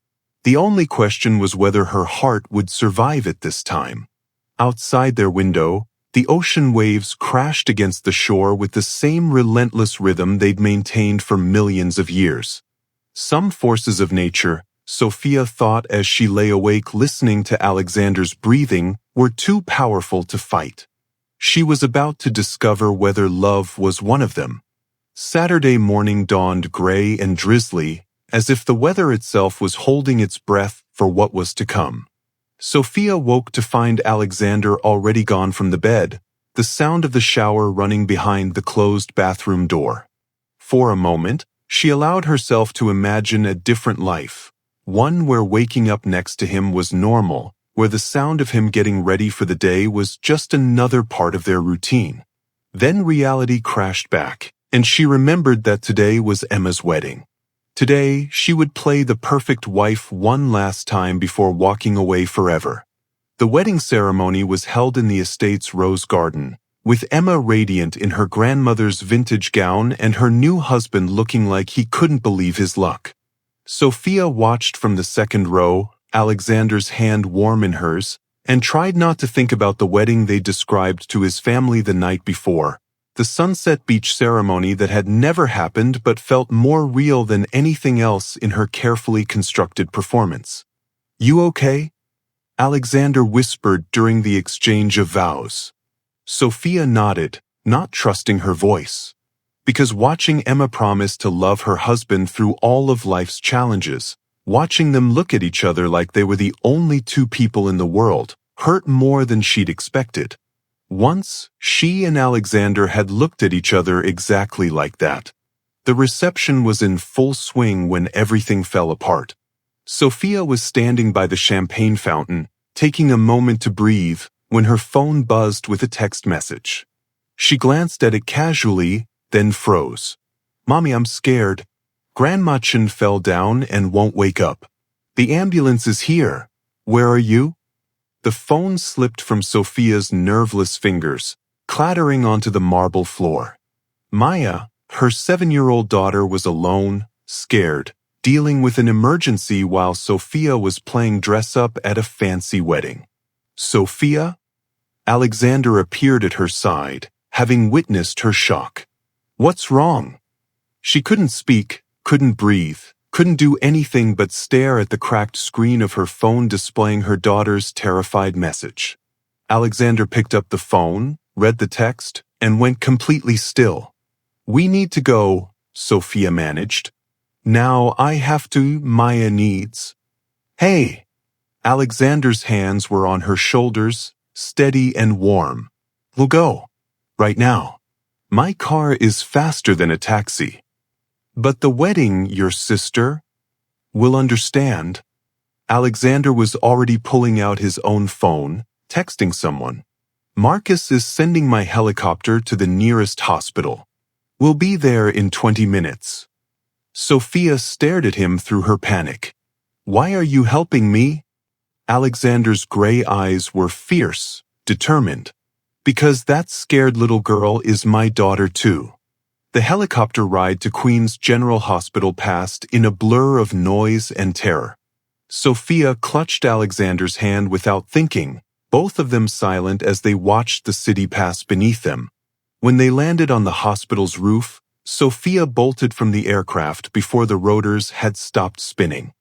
The only question was whether her heart would survive it this time. Outside their window, the ocean waves crashed against the shore with the same relentless rhythm they'd maintained for millions of years. Some forces of nature, Sofia thought as she lay awake listening to Alexander's breathing, were too powerful to fight. She was about to discover whether love was one of them. Saturday morning dawned gray and drizzly, as if the weather itself was holding its breath for what was to come. Sofia woke to find Alexander already gone from the bed, the sound of the shower running behind the closed bathroom door. For a moment, she allowed herself to imagine a different life, one where waking up next to him was normal, where the sound of him getting ready for the day was just another part of their routine. Then reality crashed back, and she remembered that today was Emma's wedding. Today, she would play the perfect wife one last time before walking away forever. The wedding ceremony was held in the estate's rose garden, with Emma radiant in her grandmother's vintage gown and her new husband looking like he couldn't believe his luck. Sofia watched from the second row, Alexander's hand warm in hers, and tried not to think about the wedding they described to his family the night before, the sunset beach ceremony that had never happened but felt more real than anything else in her carefully constructed performance. "You okay?" Alexander whispered during the exchange of vows. Sofia nodded, not trusting her voice. Because watching Emma promise to love her husband through all of life's challenges, watching them look at each other like they were the only two people in the world, hurt more than she'd expected. Once, she and Alexander had looked at each other exactly like that. The reception was in full swing when everything fell apart. Sofia was standing by the champagne fountain, taking a moment to breathe, when her phone buzzed with a text message. She glanced at it casually, then froze. "Mommy, I'm scared. Grandma Chen fell down and won't wake up. The ambulance is here. Where are you?" The phone slipped from Sofia's nerveless fingers, clattering onto the marble floor. Maya, her 7-year-old daughter, was alone, scared, dealing with an emergency while Sofia was playing dress-up at a fancy wedding. "Sofia?" Alexander appeared at her side, having witnessed her shock. "What's wrong?" She couldn't speak, couldn't breathe, couldn't do anything but stare at the cracked screen of her phone displaying her daughter's terrified message. Alexander picked up the phone, read the text, and went completely still. "We need to go," Sofia managed. "Now I have to, Maya needs." "Hey!" Alexander's hands were on her shoulders, steady and warm. "We'll go. Right now. My car is faster than a taxi." "But the wedding, your sister?" will understand. Alexander was already pulling out his own phone, texting someone. Marcus is sending my helicopter to the nearest hospital. We'll be there in 20 minutes. Sofia stared at him through her panic. Why are you helping me? Alexander's gray eyes were fierce, determined. Because that scared little girl is my daughter too. The helicopter ride to Queen's General Hospital passed in a blur of noise and terror. Sofia clutched Alexander's hand without thinking, both of them silent as they watched the city pass beneath them. When they landed on the hospital's roof, Sofia bolted from the aircraft before the rotors had stopped spinning.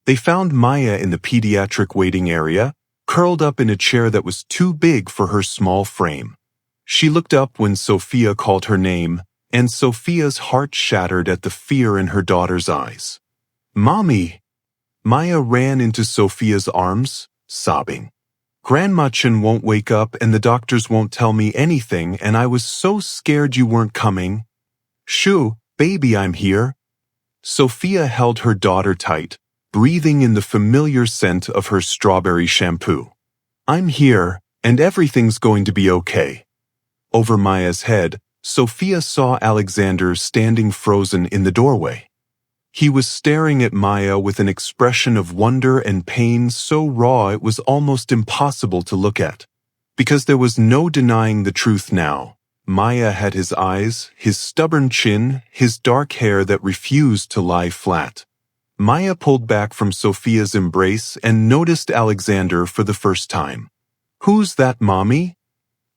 They found Maya in the pediatric waiting area, curled up in a chair that was too big for her small frame. She looked up when Sofia called her name, and Sofia's heart shattered at the fear in her daughter's eyes. Mommy! Maya ran into Sofia's arms, sobbing. Grandma Chen won't wake up and the doctors won't tell me anything, and I was so scared you weren't coming. Shoo, baby, I'm here. Sofia held her daughter tight, breathing in the familiar scent of her strawberry shampoo. I'm here, and everything's going to be okay. Over Maya's head, Sofia saw Alexander standing frozen in the doorway. He was staring at Maya with an expression of wonder and pain so raw it was almost impossible to look at. Because there was no denying the truth now. Maya had his eyes, his stubborn chin, his dark hair that refused to lie flat. Maya pulled back from Sofia's embrace and noticed Alexander for the first time. Who's that, Mommy?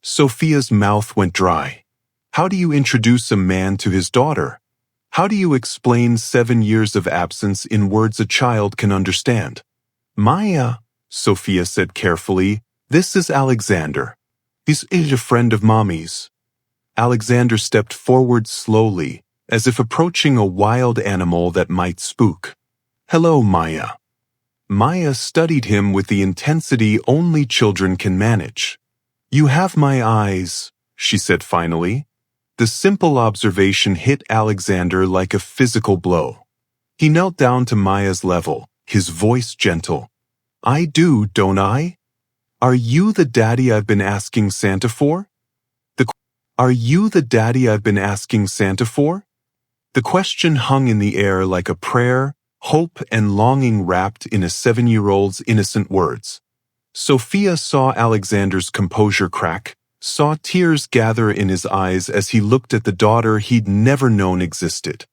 Sofia's mouth went dry. How do you introduce a man to his daughter? How do you explain 7 years of absence in words a child can understand? Maya, Sofia said carefully, this is Alexander. He's a friend of Mommy's. Alexander stepped forward slowly, as if approaching a wild animal that might spook. Hello, Maya. Maya studied him with the intensity only children can manage. You have my eyes, she said finally. The simple observation hit Alexander like a physical blow. He knelt down to Maya's level, his voice gentle. I do, don't I? Are you the daddy I've been asking Santa for? Are you the daddy I've been asking Santa for? The question hung in the air like a prayer, hope and longing wrapped in a 7-year-old's innocent words. Sofia saw Alexander's composure crack, saw tears gather in his eyes as he looked at the daughter he'd never known existed.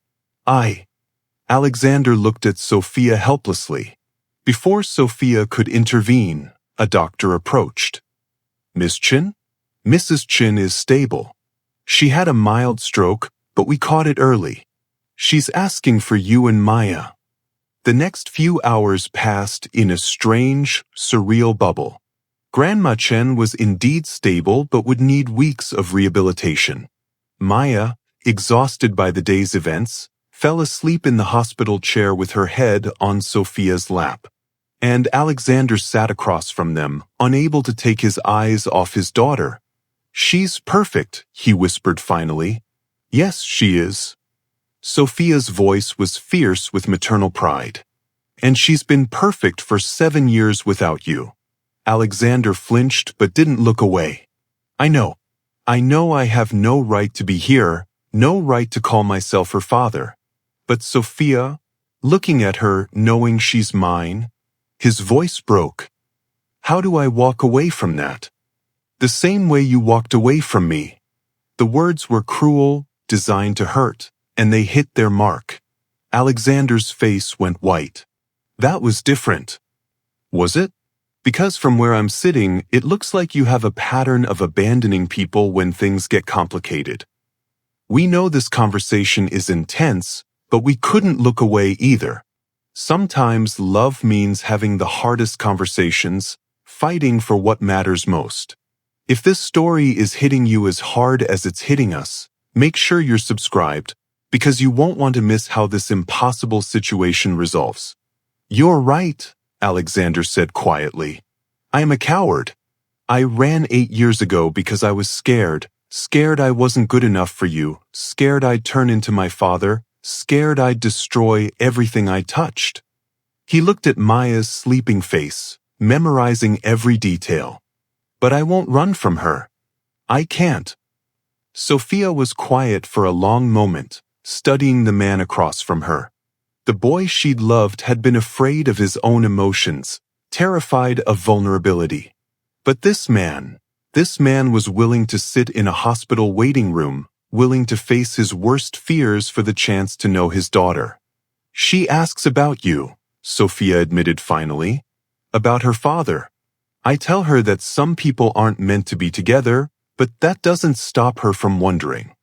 Alexander looked at Sofia helplessly. Before Sofia could intervene, a doctor approached. Miss Chen? Mrs. Chen is stable. She had a mild stroke, but we caught it early. She's asking for you and Maya. The next few hours passed in a strange, surreal bubble. Grandma Chen was indeed stable but would need weeks of rehabilitation. Maya, exhausted by the day's events, fell asleep in the hospital chair with her head on Sofia's lap. And Alexander sat across from them, unable to take his eyes off his daughter. She's perfect, he whispered finally. Yes, she is. Sofia's voice was fierce with maternal pride. And she's been perfect for 7 years without you. Alexander flinched but didn't look away. I know I have no right to be here, no right to call myself her father. But Sofia, looking at her, knowing she's mine, his voice broke. How do I walk away from that? The same way you walked away from me. The words were cruel, designed to hurt, and they hit their mark. Alexander's face went white. That was different. Was it? Because from where I'm sitting, it looks like you have a pattern of abandoning people when things get complicated. We know this conversation is intense, but we couldn't look away either. Sometimes love means having the hardest conversations, fighting for what matters most. If this story is hitting you as hard as it's hitting us, make sure you're subscribed, because you won't want to miss how this impossible situation resolves. You're right, Alexander said quietly. I am a coward. I ran 8 years ago because I was scared I wasn't good enough for you, scared I'd turn into my father, scared I'd destroy everything I touched. He looked at Maya's sleeping face, memorizing every detail. But I won't run from her. I can't. Sofia was quiet for a long moment, studying the man across from her. The boy she'd loved had been afraid of his own emotions, terrified of vulnerability. But this man was willing to sit in a hospital waiting room, willing to face his worst fears for the chance to know his daughter. She asks about you, Sofia admitted finally. About her father. I tell her that some people aren't meant to be together, but that doesn't stop her from wondering.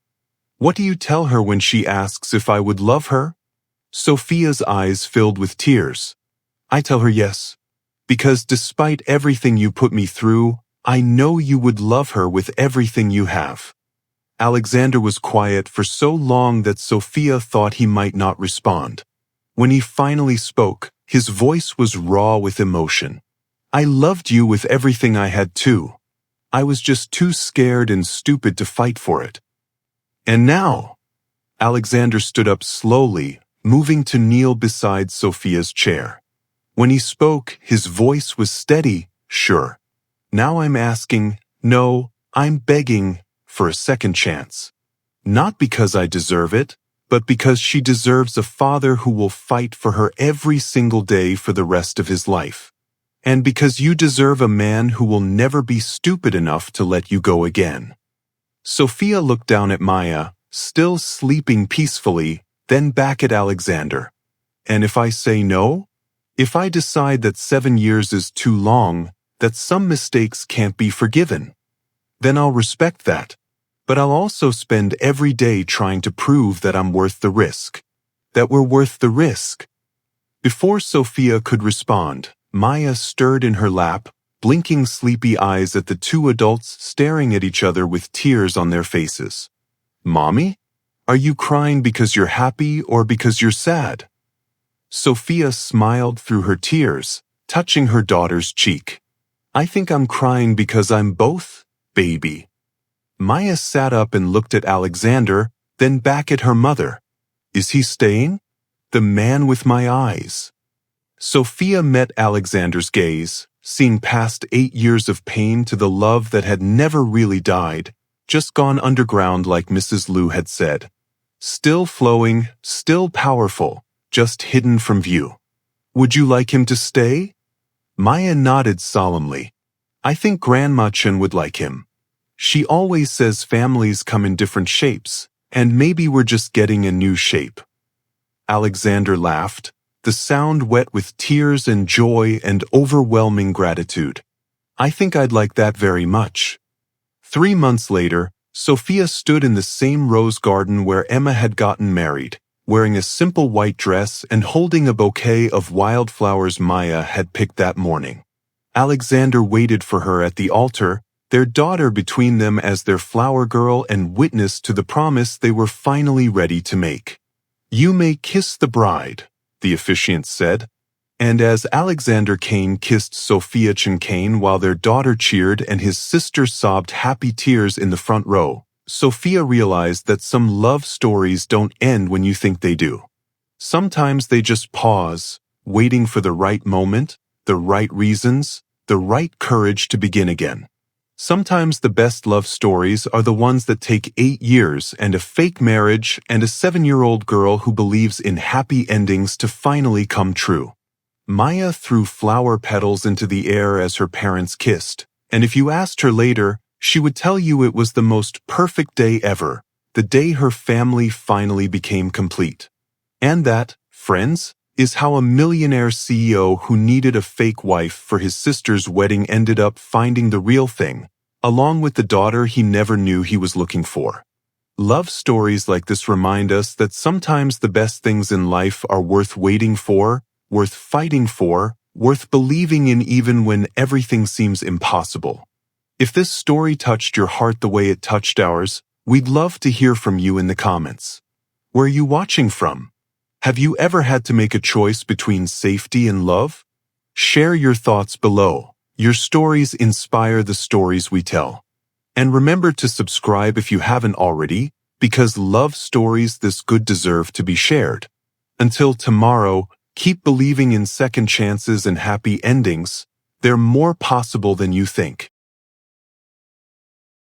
What do you tell her when she asks if I would love her? Sofia's eyes filled with tears. I tell her yes. Because despite everything you put me through, I know you would love her with everything you have. Alexander was quiet for so long that Sofia thought he might not respond. When he finally spoke, his voice was raw with emotion. I loved you with everything I had too. I was just too scared and stupid to fight for it. And now? Alexander stood up slowly, moving to kneel beside Sofia's chair. When he spoke, his voice was steady, sure. Now I'm asking, no, I'm begging for a second chance. Not because I deserve it, but because she deserves a father who will fight for her every single day for the rest of his life. And because you deserve a man who will never be stupid enough to let you go again. Sofia looked down at Maya, still sleeping peacefully, then back at Alexander. And if I say no? If I decide that 7 years is too long, that some mistakes can't be forgiven, then I'll respect that. But I'll also spend every day trying to prove that I'm worth the risk. That we're worth the risk. Before Sofia could respond, Maya stirred in her lap, blinking sleepy eyes at the two adults staring at each other with tears on their faces. Mommy? Are you crying because you're happy or because you're sad? Sofia smiled through her tears, touching her daughter's cheek. I think I'm crying because I'm both, baby. Maya sat up and looked at Alexander, then back at her mother. Is he staying? The man with my eyes. Sofia met Alexander's gaze, seeing past 8 years of pain to the love that had never really died, just gone underground like Mrs. Liu had said. Still flowing, still powerful, just hidden from view. Would you like him to stay? Maya nodded solemnly. I think Grandma Chen would like him. She always says families come in different shapes, and maybe we're just getting a new shape. Alexander laughed, the sound wet with tears and joy and overwhelming gratitude. I think I'd like that very much. 3 months later, Sofia stood in the same rose garden where Emma had gotten married, wearing a simple white dress and holding a bouquet of wildflowers Maya had picked that morning. Alexander waited for her at the altar, their daughter between them as their flower girl and witness to the promise they were finally ready to make. You may kiss the bride, the officiant said. And as Alexander Kane kissed Sofia Chen Kane while their daughter cheered and his sister sobbed happy tears in the front row, Sofia realized that some love stories don't end when you think they do. Sometimes they just pause, waiting for the right moment, the right reasons, the right courage to begin again. Sometimes the best love stories are the ones that take 8 years and a fake marriage and a 7-year-old girl who believes in happy endings to finally come true. Maya threw flower petals into the air as her parents kissed, and if you asked her later, she would tell you it was the most perfect day ever, the day her family finally became complete. And that, friends, is how a millionaire CEO who needed a fake wife for his sister's wedding ended up finding the real thing, along with the daughter he never knew he was looking for. Love stories like this remind us that sometimes the best things in life are worth waiting for, worth fighting for, worth believing in even when everything seems impossible. If this story touched your heart the way it touched ours, we'd love to hear from you in the comments. Where are you watching from? Have you ever had to make a choice between safety and love? Share your thoughts below. Your stories inspire the stories we tell. And remember to subscribe if you haven't already, because love stories this good deserve to be shared. Until tomorrow, Keep believing in second chances and happy endings. They're more possible than you think.